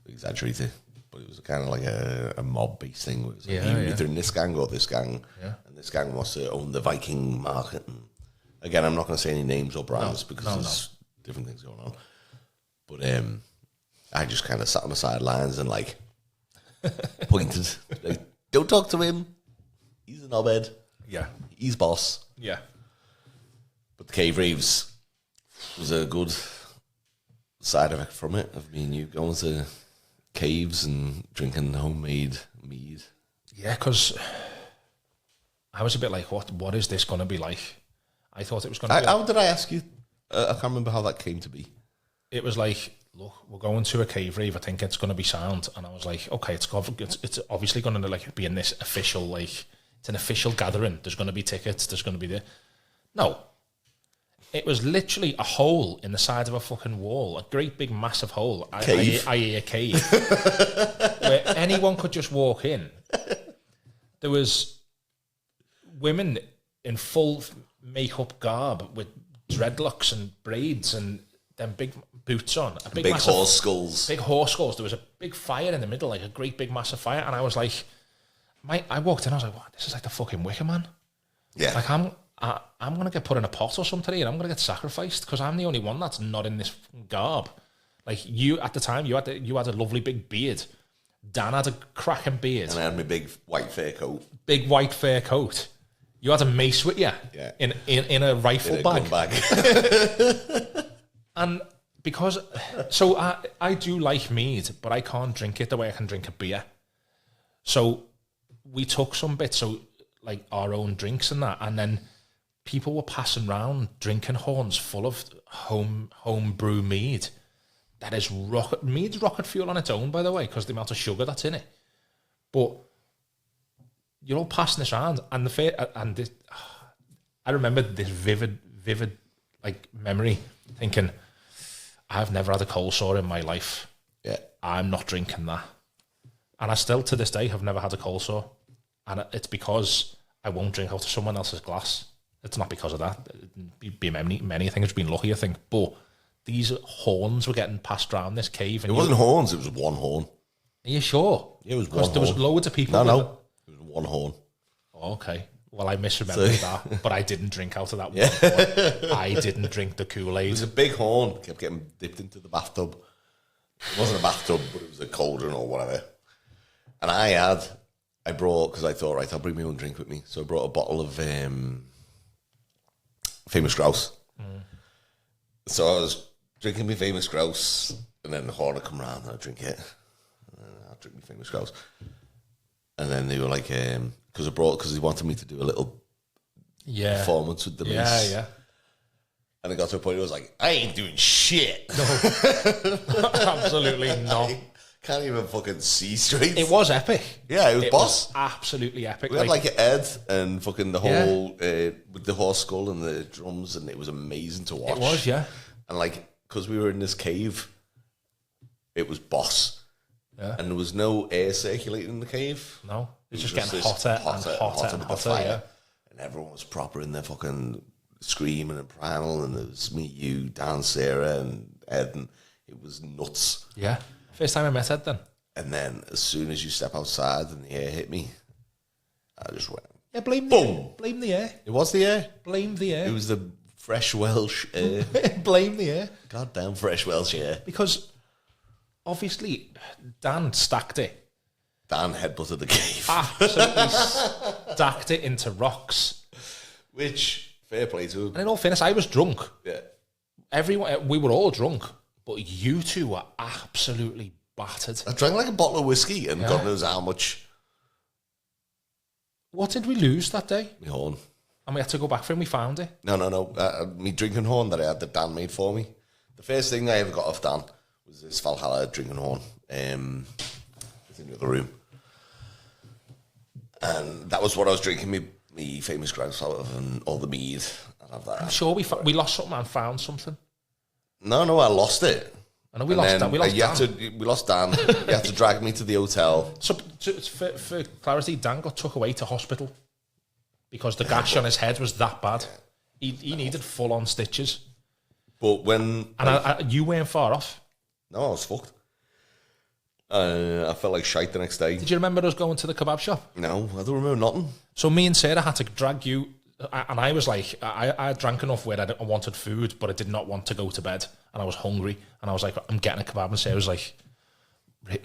Speaker 1: exaggerate it, but it was kind of like a mob based thing. It was like, either in this gang or this gang, and this gang wants to own the Viking market. And again, I'm not going to say any names or brands because there's different things going on. But I just kind of sat on the sidelines and like pointed, like, don't talk to him. He's a knobhead.
Speaker 2: Yeah,
Speaker 1: he's boss.
Speaker 2: Yeah.
Speaker 1: But the cave raves was a good side effect from it, of me and you going to caves and drinking homemade mead.
Speaker 2: Yeah, because I was a bit like, what is this going to be like? I thought it was going to be...
Speaker 1: How did I ask you? I can't remember how that came to be.
Speaker 2: It was like, look, we're going to a cave rave. I think it's going to be sound. And I was like, okay, it's obviously going to like be in this official, like, it's an official gathering. There's going to be tickets. There's going to be No. It was literally a hole in the side of a fucking wall, a great big massive hole, i.e. a cave, where anyone could just walk in. There was women in full makeup garb with dreadlocks and braids and then big boots on. A
Speaker 1: big horse skulls.
Speaker 2: Big horse skulls. There was a big fire in the middle, like a great big massive fire. And I was like, I walked in, I was like, what? This is like the fucking Wicker Man.
Speaker 1: Yeah.
Speaker 2: Like I'm going to get put in a pot or something and I'm going to get sacrificed because I'm the only one that's not in this garb. Like you, at the time, you had a lovely big beard. Dan had a cracking beard.
Speaker 1: And I had my big white fur coat.
Speaker 2: Big white fur coat. You had a mace with you in a rifle bag. And because, so I do like mead, but I can't drink it the way I can drink a beer. So we took some bits, so like our own drinks and that, and then people were passing around drinking horns full of home brew mead. That is mead's rocket fuel on its own, by the way, because the amount of sugar that's in it. But you're all passing this around, and I remember this vivid like memory, thinking, I've never had a cold sore in my life.
Speaker 1: Yeah, I'm
Speaker 2: not drinking that, and I still to this day have never had a cold sore, and it's because I won't drink out of someone else's glass. It's not because of that. Be many things. Been lucky, I think. But these horns were getting passed around this cave. And
Speaker 1: it wasn't horns. It was one horn.
Speaker 2: Are you sure?
Speaker 1: Yeah, it was one horn.
Speaker 2: There was loads of people.
Speaker 1: No. It was one horn.
Speaker 2: Oh, okay. Well, I misremembered that. But I didn't drink out of that one horn. I didn't drink the Kool-Aid.
Speaker 1: It was a big horn. Kept getting dipped into the bathtub. It wasn't a bathtub, but it was a cauldron or whatever. And I brought, because I thought, right, I'll bring my own drink with me. So I brought a bottle of Famous Grouse. So I was drinking my Famous Grouse, and then the horn would come round and I'd drink it. And then I'd drink my Famous Grouse. And then they were like, because they wanted me to do a little performance with the mace. Yeah. And it got to a point where I was like, I ain't doing shit.
Speaker 2: No. Absolutely not.
Speaker 1: Can't even fucking see straight.
Speaker 2: It was epic.
Speaker 1: Yeah, it was boss.
Speaker 2: Was absolutely epic.
Speaker 1: We had like Ed and fucking the whole with the horse skull and the drums, and it was amazing to watch.
Speaker 2: It was, yeah.
Speaker 1: And like, because we were in this cave, it was boss. Yeah. And there was no air circulating in the cave.
Speaker 2: No, it was just getting hotter with the fire. Yeah.
Speaker 1: And everyone was proper in their fucking screaming and primal, and it was me, you, Dan, Sarah, and Ed, and it was nuts.
Speaker 2: Yeah. First time I met Ed then.
Speaker 1: And then as soon as you step outside and the air hit me, I just went.
Speaker 2: Yeah, blame the air.
Speaker 1: It was the air.
Speaker 2: Blame the air.
Speaker 1: It was the fresh Welsh air.
Speaker 2: Blame the air.
Speaker 1: Goddamn fresh Welsh air.
Speaker 2: Because obviously Dan stacked it.
Speaker 1: Dan headbutted the cave.
Speaker 2: Absolutely stacked it into rocks.
Speaker 1: Which, fair play to him.
Speaker 2: And in all fairness, I was drunk.
Speaker 1: Yeah.
Speaker 2: Everyone, we were all drunk. But you two were absolutely battered.
Speaker 1: I drank like a bottle of whiskey and God knows how much.
Speaker 2: What did we lose that day?
Speaker 1: My horn.
Speaker 2: And we had to go back for him. We found it.
Speaker 1: No. Me drinking horn that I had that Dan made for me. The first thing I ever got off Dan was this Valhalla drinking horn. It's in the other room. And that was what I was drinking me Famous Grouse out of, and all the mead. I'd have that.
Speaker 2: I'm sure we lost something and found something.
Speaker 1: No, I lost it.
Speaker 2: I know we lost Dan. We
Speaker 1: lost Dan. You had to drag me to the hotel.
Speaker 2: So for clarity, Dan got took away to hospital because the gash on his head was that bad. He needed full-on stitches.
Speaker 1: But when...
Speaker 2: And you weren't far off.
Speaker 1: No, I was fucked. I felt like shite the next day.
Speaker 2: Did you remember us going to the kebab shop?
Speaker 1: No, I don't remember nothing.
Speaker 2: So me and Sarah had to drag you, and I was like, I drank enough where I wanted food, but I did not want to go to bed, and I was hungry, and I was like, I'm getting a kebab, and Sarah was like,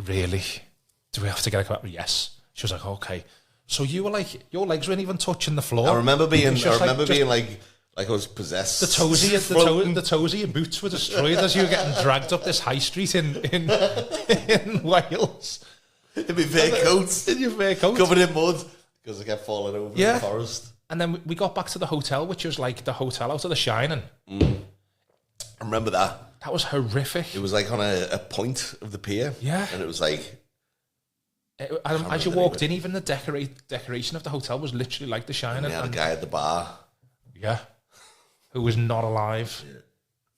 Speaker 2: really? Do we have to get a kebab? Yes. She was like, okay. So you were like, your legs weren't even touching the floor.
Speaker 1: I rember being like I was possessed.
Speaker 2: The toes of your boots were destroyed as you were getting dragged up this high street in Wales.
Speaker 1: In my fur coat.
Speaker 2: In your fur coat.
Speaker 1: Covered in mud because I kept falling over in the forest.
Speaker 2: And then we got back to the hotel, which was like the hotel out of The Shining.
Speaker 1: I remember that.
Speaker 2: That was horrific.
Speaker 1: It was like on a point of the pier.
Speaker 2: Yeah.
Speaker 1: And it was like...
Speaker 2: as you walked in, even the decoration of the hotel was literally like The Shining.
Speaker 1: And we had a guy at the bar.
Speaker 2: Yeah. Who was not alive. Yeah.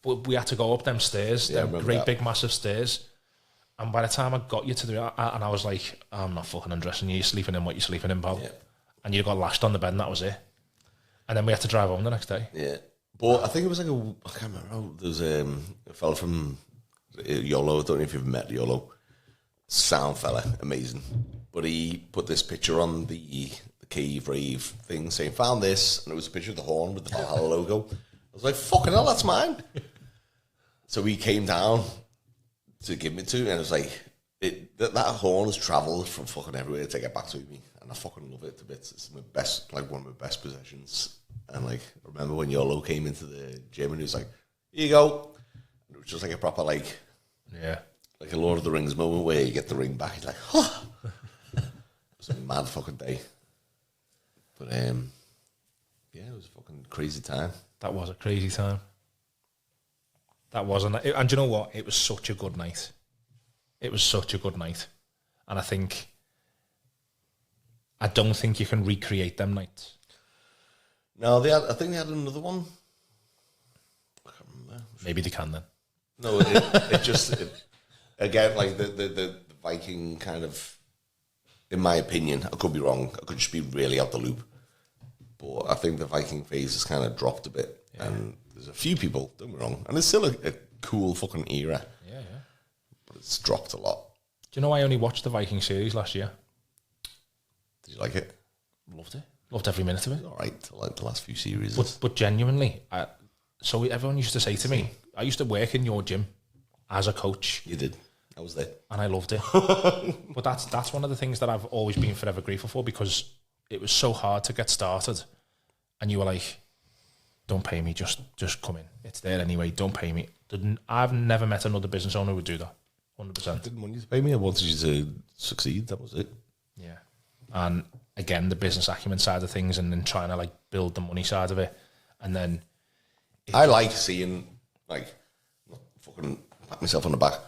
Speaker 2: But we had to go up them stairs, big massive stairs. And by the time I got you to and I was like, I'm not fucking undressing you. You're sleeping in what you're sleeping in, pal. Yeah. And you got lashed on the bed and that was it. And then we had to drive home the next day.
Speaker 1: Yeah. But I think it was like I can't remember. There was a fella from YOLO. I don't know if you've met YOLO. Sound fella, amazing. But he put this picture on the cave rave thing saying, found this, and it was a picture of the horn with the Valhalla logo. I was like, fucking hell, that's mine. So he came down to give me to, and it was like, that horn has travelled from fucking everywhere to get back to me, and I fucking love it to bits. It's my best, like one of my best possessions. And like, I remember when YOLO came into the gym and he was like, here you go. And it was just like a proper like a Lord of the Rings moment where you get the ring back. He's like, huh. It was a mad fucking day. But yeah, it was a fucking crazy time.
Speaker 2: That was a crazy time. That wasn't, and do you know what? It was such a good night. It was such a good night, and I don't think you can recreate them nights.
Speaker 1: No, I think they had another one. I can't remember.
Speaker 2: Maybe they can then.
Speaker 1: No, again, like the Viking kind of. In my opinion, I could be wrong. I could just be really out the loop. But I think the Viking phase has kind of dropped a bit. Yeah. And there's a few people, don't get me wrong. And it's still a cool fucking era.
Speaker 2: Yeah.
Speaker 1: But it's dropped a lot.
Speaker 2: Do you know I only watched the Viking series last year?
Speaker 1: Did you like it?
Speaker 2: Loved it. Loved every minute of it.
Speaker 1: All right. I like the last few series.
Speaker 2: But genuinely, so everyone used to say to me, I used to work in your gym as a coach.
Speaker 1: You did. I was there.
Speaker 2: And I loved it. But that's one of the things that I've always been forever grateful for, because it was so hard to get started. And you were like, don't pay me, just come in. It's there anyway, don't pay me. I've never met another business owner who would do that. 100%.
Speaker 1: I didn't want you to pay me, I wanted you to succeed, that was it.
Speaker 2: Yeah. And again, the business acumen side of things, and then trying to like build the money side of it. And then...
Speaker 1: I like seeing, like, not fucking pat myself on the back.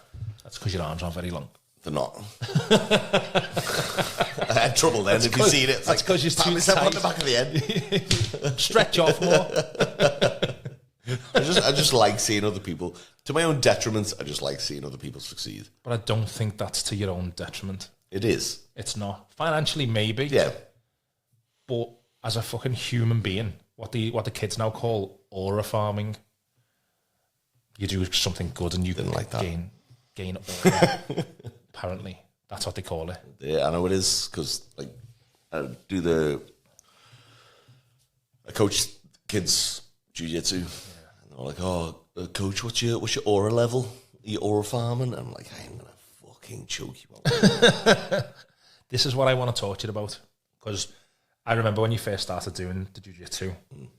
Speaker 2: That's because your arms aren't very long.
Speaker 1: They're not. I had trouble then. If you've seen it,
Speaker 2: that's because you're too tight.
Speaker 1: On the back of the head.
Speaker 2: Stretch off more.
Speaker 1: I just like seeing other people. To my own detriment, I just like seeing other people succeed.
Speaker 2: But I don't think that's to your own detriment.
Speaker 1: It is.
Speaker 2: It's not. Financially, maybe.
Speaker 1: Yeah.
Speaker 2: But as a fucking human being, what the kids now call aura farming, you do something good and you can like gain aura. Apparently, that's what they call it.
Speaker 1: Yeah, I know it is, because like I coach kids jiu-jitsu, and they're like, "Oh, coach, what's your aura level? Are you aura farming?" And I'm like, "I'm gonna fucking choke you out."
Speaker 2: This is what I want to talk to you about, because I remember when you first started doing the jiu-jitsu, and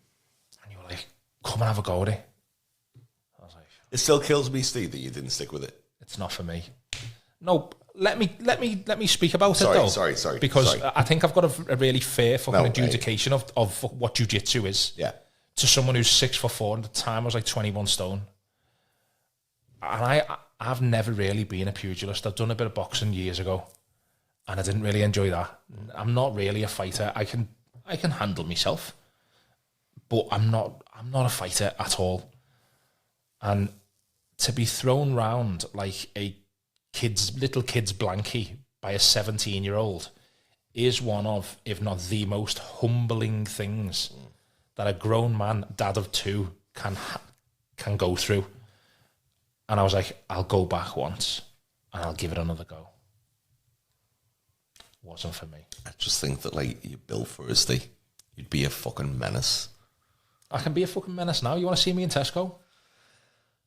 Speaker 2: you were like, "Come and have a go at it." I was like,
Speaker 1: "It still kills me, Steve, that you didn't stick with it."
Speaker 2: It's not for me. No, let me speak about it though.
Speaker 1: Sorry.
Speaker 2: Because I think I've got a really fair fucking adjudication of what jiu-jitsu is.
Speaker 1: Yeah.
Speaker 2: To someone who's 6'4", and at the time I was like 21 stone. And I've never really been a pugilist. I've done a bit of boxing years ago, and I didn't really enjoy that. I'm not really a fighter. I can handle myself, but I'm not a fighter at all. And to be thrown round like a little kid's blankie by a 17-year-old is one of, if not the most humbling things that a grown man, dad of two, can go through. And I was like, I'll go back once and I'll give it another go. Wasn't for me.
Speaker 1: I just think that, like, you're built for it, Steve. You'd be a fucking menace. I
Speaker 2: can be a fucking menace now. You want to see me in Tesco?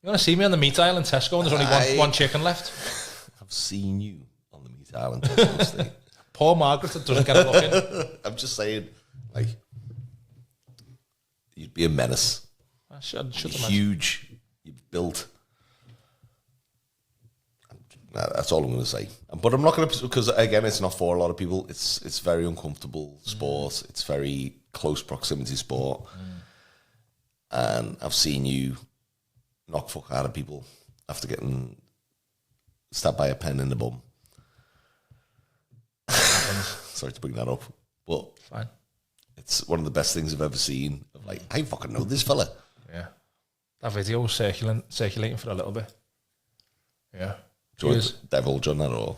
Speaker 2: You want to see me on the meat aisle in Tesco and there's only one chicken left?
Speaker 1: I've seen you on the meat aisle in Tesco, Steve.
Speaker 2: Poor Margaret that doesn't get a look in.
Speaker 1: I'm just saying, like, you'd be a menace.
Speaker 2: I should
Speaker 1: huge. You're built. That's all I'm going to say. But I'm not going to, because again, it's not for a lot of people. It's very uncomfortable sport. It's very close proximity sport. And I've seen you knock fuck out of people after getting stabbed by a pen in the bum. Sorry to bring that up, but
Speaker 2: fine.
Speaker 1: It's one of the best things I've ever seen. Of like, I fucking know this fella.
Speaker 2: Yeah, that video was circulating for a little bit. Yeah.
Speaker 1: Divulge on that or?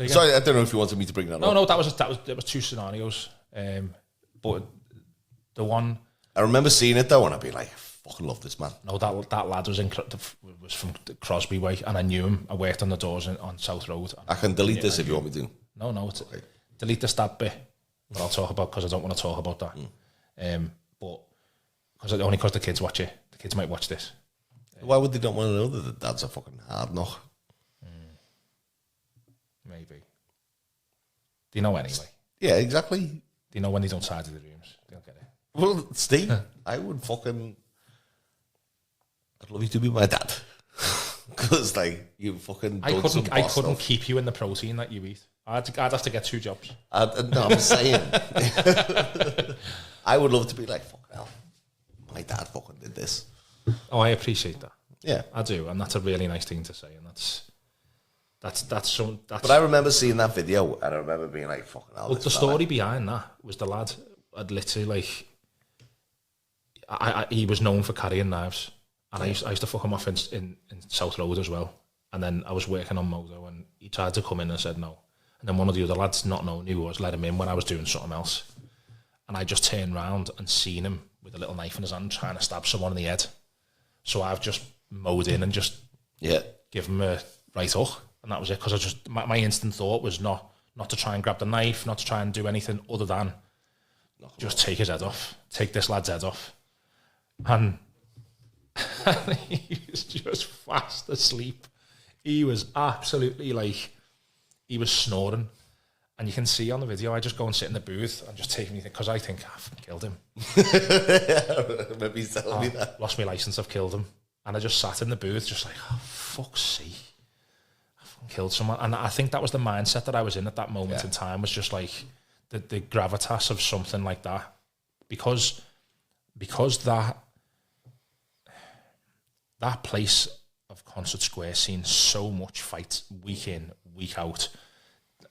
Speaker 1: Sorry, I don't know if you wanted me to bring that up.
Speaker 2: No, that was two scenarios. But the one
Speaker 1: I remember seeing it though, and I'd be like, I fucking love this man.
Speaker 2: No, that lad was from Crosby Way, and I knew him. I worked on the doors on South Road.
Speaker 1: I can delete this if you want me to.
Speaker 2: No, it's okay. Delete the stab bit. But I'll talk about, because I don't want to talk about that. But only because the kids watch it. The kids might watch this.
Speaker 1: Why would they not want to know that the dad's a fucking hard knock?
Speaker 2: Maybe. Do you know anyway?
Speaker 1: Yeah, exactly.
Speaker 2: Do you know when he's outside of the rooms? They'll get it.
Speaker 1: Well, Steve, I would fucking... I'd love you to be my dad. Because, like, you fucking...
Speaker 2: I couldn't keep you in the protein that you eat. I'd have to get 2 jobs.
Speaker 1: No, I'm saying. I would love to be like, fuck hell, my dad fucking did this.
Speaker 2: Oh, I appreciate that.
Speaker 1: Yeah,
Speaker 2: I do, and that's a really nice thing to say, and that's.
Speaker 1: But I remember seeing that video, and I remember being like, fucking hell.
Speaker 2: Well, the story behind that was the lad had literally, like, he was known for carrying knives, and I used to fuck him off in South Road as well. And then I was working on Modo, and he tried to come in and said no. And then one of the other lads, not knowing who he was, let him in when I was doing something else. And I just turned round and seen him with a little knife in his hand trying to stab someone in the head. So I've just mowed in and just give him a right hook. And that was it, because my instant thought was not to try and grab the knife, not to try and do anything other than just take his head off, take this lad's head off. And he was just fast asleep. He was absolutely like... He was snoring, and you can see on the video, I just go and sit in the booth and just take anything, because I think I've killed him.
Speaker 1: Maybe he's telling me that.
Speaker 2: Lost my license, I've killed him. And I just sat in the booth just like, oh, fuck's sake. I fucking killed someone. And I think that was the mindset that I was in at that moment in time, was just like the gravitas of something like that. Because that place of Concert Square seen so much fight week in, week out.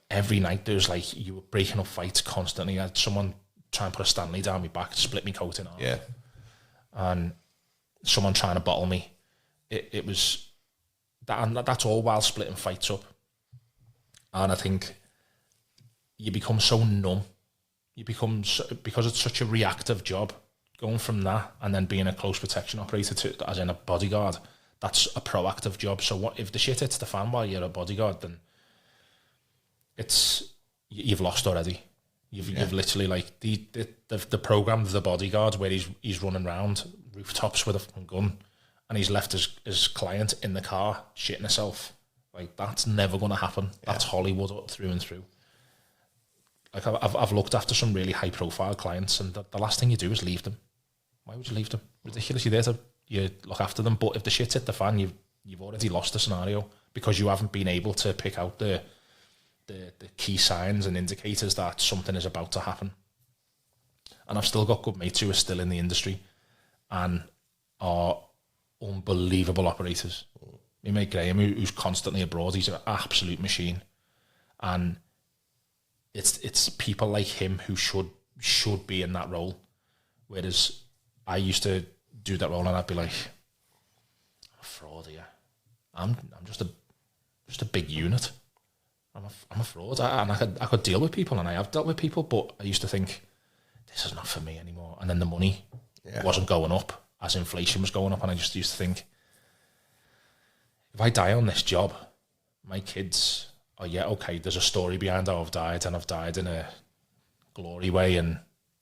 Speaker 2: Every night there's like, you were breaking up fights constantly. I had someone try and put a Stanley down my back, split me coat in half.
Speaker 1: Yeah.
Speaker 2: And someone trying to bottle me. It was that, and that's all while splitting fights up. And I think you become so numb. You become because it's such a reactive job, going from that and then being a close protection operator to, as in a bodyguard, that's a proactive job. So what if the shit hits the fan while you're a bodyguard, then you've lost already. You've literally, like, the program of The Bodyguard, where he's running around rooftops with a fucking gun, and he's left his client in the car shitting herself. Like, that's never going to happen. Yeah. That's Hollywood through and through. Like, I've looked after some really high profile clients, and the last thing you do is leave them. Why would you leave them? Ridiculous. You're there to look after them, but if the shit's hit the fan, you've already lost the scenario, because you haven't been able to pick out the key signs and indicators that something is about to happen. And I've still got good mates who are still in the industry and are unbelievable operators. My mate Graham, who's constantly abroad, he's an absolute machine. And it's people like him who should be in that role. Whereas I used to do that role and I'd be like, fraud here. I'm just a big unit. I'm a fraud, and I could deal with people, and I have dealt with people, but I used to think, this is not for me anymore. And then the money wasn't going up as inflation was going up, and I just used to think, if I die on this job, my kids are, okay, there's a story behind how I've died, and I've died in a glory way, and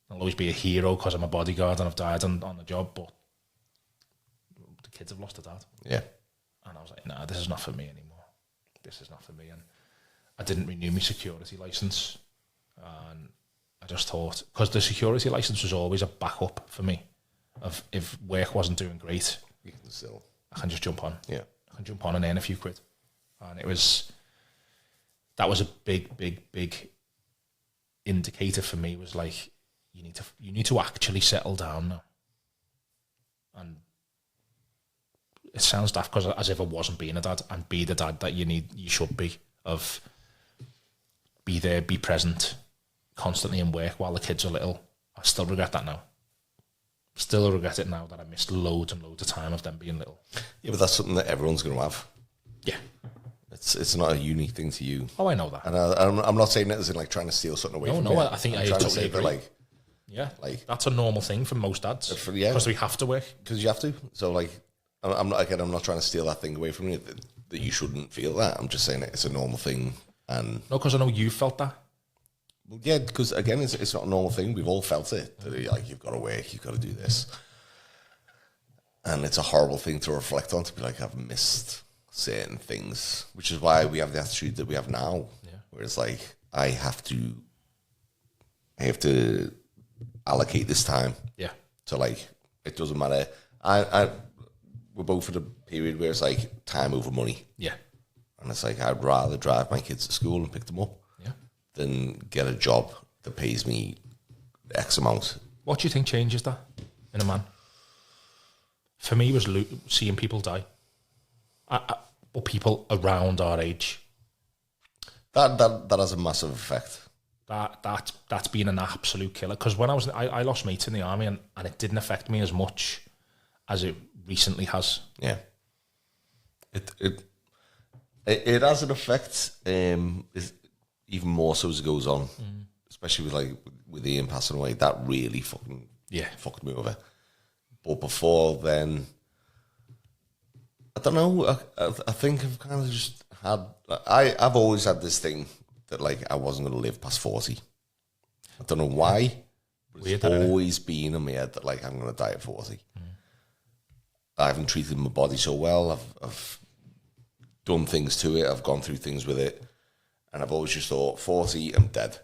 Speaker 2: I'll always be a hero because I'm a bodyguard and I've died on the job, but the kids have lost a dad.
Speaker 1: Yeah.
Speaker 2: And I was like, nah, this is not for me anymore. This is not for me. And I didn't renew my security license. And I just thought, because the security license was always a backup for me, of if work wasn't doing great,
Speaker 1: You can still.
Speaker 2: I can just jump on.
Speaker 1: Yeah.
Speaker 2: I can jump on and earn a few quid. And that was a big indicator for me, was like, you need to actually settle down now. And it sounds daft, because as if I wasn't being a dad, and be the dad that you should be, of be there, be present, constantly in work while the kids are little. I still regret that now. Still regret it now that I missed loads and loads of time of them being little.
Speaker 1: Yeah, but that's something that everyone's going to have.
Speaker 2: Yeah.
Speaker 1: It's not a unique thing to you.
Speaker 2: Oh, I know that.
Speaker 1: And I'm not saying it as in like trying to steal something away from you.
Speaker 2: I think I totally agree.
Speaker 1: Like,
Speaker 2: yeah, like that's a normal thing for most dads. Because we have to work.
Speaker 1: Because you have to. So like, I'm not trying to steal that thing away from you, that you shouldn't feel that. I'm just saying it's a normal thing. And
Speaker 2: no, because I know you felt that.
Speaker 1: Well, yeah, because again, it's not a normal thing. We've all felt it. Like, you've got to work, you've got to do this. And it's a horrible thing to reflect on, to be like, I've missed certain things, which is why we have the attitude that we have now.
Speaker 2: Yeah.
Speaker 1: Where it's like, I have to allocate this time.
Speaker 2: Yeah.
Speaker 1: So like, it doesn't matter. We're both at a period where it's like time over money.
Speaker 2: Yeah.
Speaker 1: And it's like, I'd rather drive my kids to school and pick them up than get a job that pays me X amount.
Speaker 2: What do you think changes that in a man? For me, it was seeing people die. Or people around our age.
Speaker 1: That has a massive effect.
Speaker 2: That's been an absolute killer. Because when I lost mates in the army, and it didn't affect me as much as it recently has.
Speaker 1: Yeah. It has an effect. Even more so as it goes on, especially with Ian passing away. That really fucked me over. But before then, I don't know. I think I've kind of just had. I've always had this thing that like I wasn't going to live past 40. I don't know why. But it's always been in my head that like I'm going to die at 40. I haven't treated my body so well. I've done things to it. I've gone through things with it. And I've always just thought, 40, I'm dead.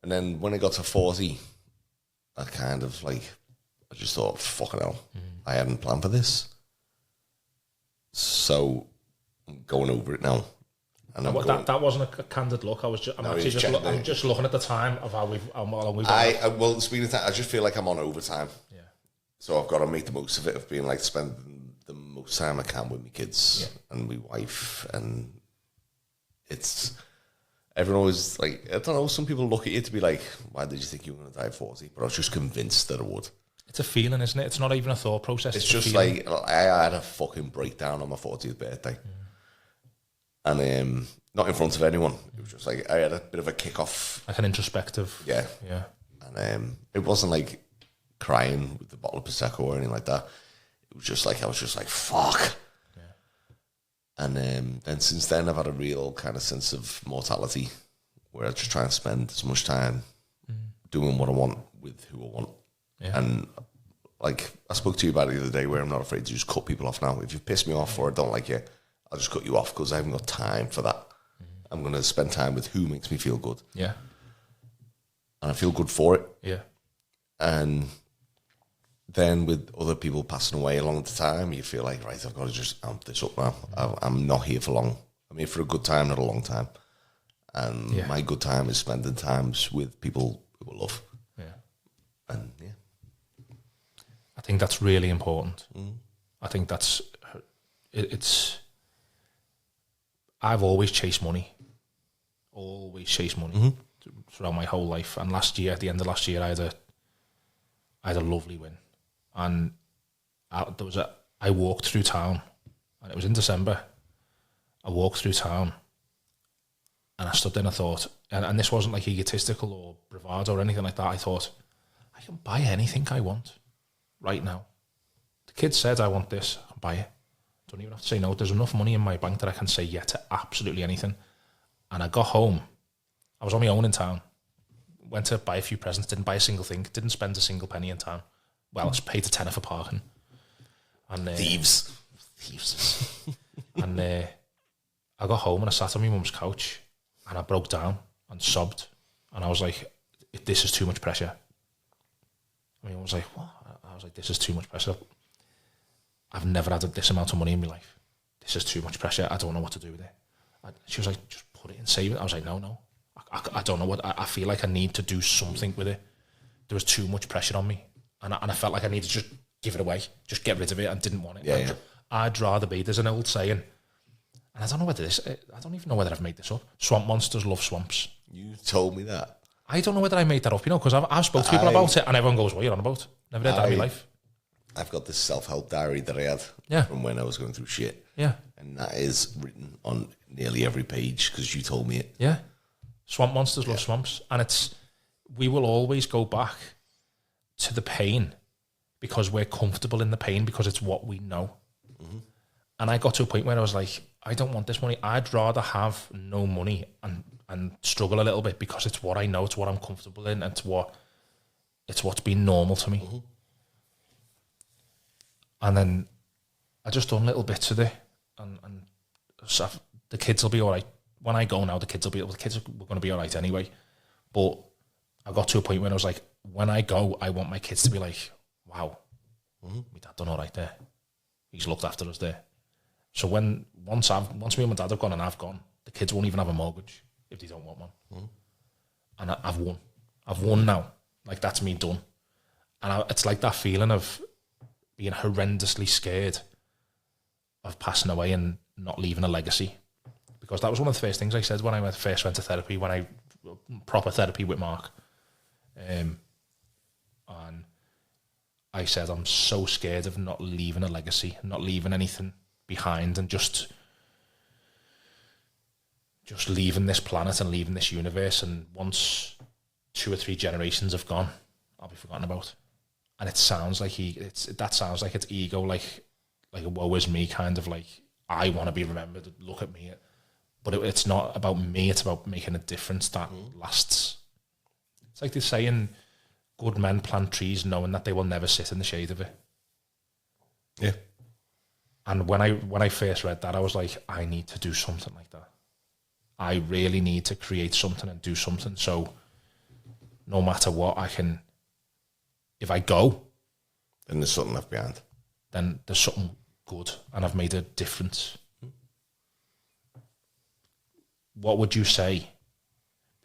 Speaker 1: And then when I got to 40, I just thought, fucking hell, I hadn't planned for this. So I'm going over it now. And
Speaker 2: that wasn't a candid look. I'm just looking at the time of how long we've done.
Speaker 1: Well, speaking of time, I just feel like I'm on overtime.
Speaker 2: Yeah.
Speaker 1: So I've got to make the most of it, of being like, spending the most time I can with my kids and my wife. And it's... Everyone always, like, I don't know, some people look at you to be like, why did you think you were going to die at 40? But I was just convinced that I would.
Speaker 2: It's a feeling, isn't it? It's not even a thought process.
Speaker 1: It's just like, I had a fucking breakdown on my 40th birthday. And not in front of anyone. It was just like, I had a bit of a kick-off.
Speaker 2: Like an introspective.
Speaker 1: Yeah.
Speaker 2: Yeah.
Speaker 1: And it wasn't like crying with the bottle of Prosecco or anything like that. It was just like, I was just like, fuck. And then since then, I've had a real kind of sense of mortality, where I just try and spend as much time doing what I want with who I want. Yeah. And like, I spoke to you about it the other day, where I'm not afraid to just cut people off now. If you piss me off or I don't like you, I'll just cut you off, because I haven't got time for that. I'm going to spend time with who makes me feel good.
Speaker 2: Yeah.
Speaker 1: And I feel good for it.
Speaker 2: Yeah.
Speaker 1: And then with other people passing away along the time, you feel like, right, I've got to just amp this up now. I'm not here for long. I'm here for a good time, not a long time. And my good time is spending times with people who I love.
Speaker 2: Yeah.
Speaker 1: And
Speaker 2: I think that's really important. I think it's I've always chased money. Always chased money throughout my whole life. And last year, at the end of last year, I had a lovely win. And I walked through town and it was in December. I walked through town, and I stood there and I thought, and this wasn't like egotistical or bravado or anything like that. I thought, I can buy anything I want right now. The kid said, I want this, I can buy it. Don't even have to say no. There's enough money in my bank that I can say yeah to absolutely anything. And I got home. I was on my own in town. Went to buy a few presents, didn't buy a single thing, didn't spend a single penny in town. Well, I just paid a tenner for parking. And
Speaker 1: Thieves.
Speaker 2: And I got home and I sat on my mum's couch and I broke down and sobbed. And I was like, this is too much pressure. I mean, I was like, what? I was like, this is too much pressure. I've never had this amount of money in my life. This is too much pressure. I don't know what to do with it. She was like, just put it and save it. I was like, no. I don't know what, I feel like I need to do something with it. There was too much pressure on me. And I felt like I needed to just give it away, just get rid of it, and didn't want it.
Speaker 1: Yeah.
Speaker 2: I'd rather be, there's an old saying, and I don't even know whether I've made this up. Swamp monsters love swamps.
Speaker 1: You told me that.
Speaker 2: I don't know whether I made that up, because I've spoken to people about it, and everyone goes, what are you on about? Never heard that in my life.
Speaker 1: I've got this self-help diary that I had from when I was going through shit.
Speaker 2: Yeah.
Speaker 1: And that is written on nearly every page because you told me it.
Speaker 2: Yeah. Swamp monsters love swamps. And we will always go back to the pain because we're comfortable in the pain because it's what we know. Mm-hmm. And I got to a point where I was like, I don't want this money. I'd rather have no money and struggle a little bit because it's what I know, it's what I'm comfortable in, and it's what's been normal to me. Mm-hmm. And then I just done little bits of it, and so the kids will be all right. When I go now, the kids are going to be all right anyway. But I got to a point where I was like, when I go, I want my kids to be like, wow, my dad done all right there. He's looked after us there. So once me and my dad have gone and I've gone, the kids won't even have a mortgage if they don't want one. And I've won. I've won now. Like, that's me done. And it's like that feeling of being horrendously scared of passing away and not leaving a legacy. Because that was one of the first things I said when I first went to therapy, proper therapy with Mark. And I said, I'm so scared of not leaving a legacy, not leaving anything behind, and just leaving this planet and leaving this universe. And once 2 or 3 generations have gone, I'll be forgotten about. And it sounds like that sounds like it's ego, like a woe is me kind of, like, I want to be remembered, look at me. But it's not about me, it's about making a difference that lasts. It's like they're saying, good men plant trees knowing that they will never sit in the shade of it.
Speaker 1: Yeah.
Speaker 2: And when I first read that, I was like, I need to do something like that. I really need to create something and do something. So no matter what, if I go,
Speaker 1: then there's something left behind.
Speaker 2: Then there's something good, and I've made a difference. What would you say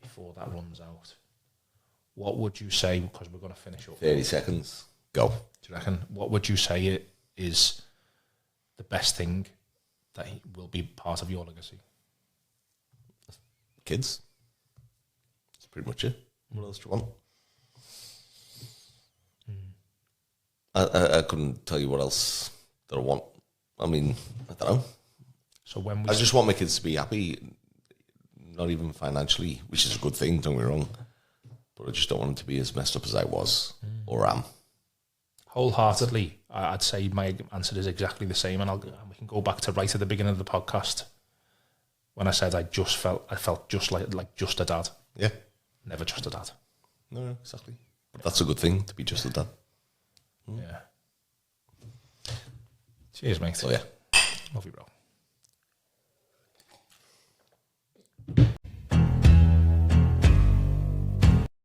Speaker 2: before that runs out? What would you say, because we're going to finish up?
Speaker 1: 30 seconds. Go.
Speaker 2: Do you reckon? What would you say is the best thing that will be part of your legacy?
Speaker 1: Kids. That's pretty much it. What else do you want? I couldn't tell you what else that I want. I mean, I don't know.
Speaker 2: So I
Speaker 1: just want my kids to be happy, not even financially, which is a good thing, don't get me wrong. But I just don't want them to be as messed up as I was or am.
Speaker 2: Wholeheartedly, I'd say my answer is exactly the same, and we can go back to right at the beginning of the podcast when I said I felt just like just a dad.
Speaker 1: Yeah.
Speaker 2: Never just a dad.
Speaker 1: No, exactly. But that's a good thing, to be just a dad.
Speaker 2: Yeah. Cheers, mate.
Speaker 1: Oh, yeah.
Speaker 2: Love you, bro.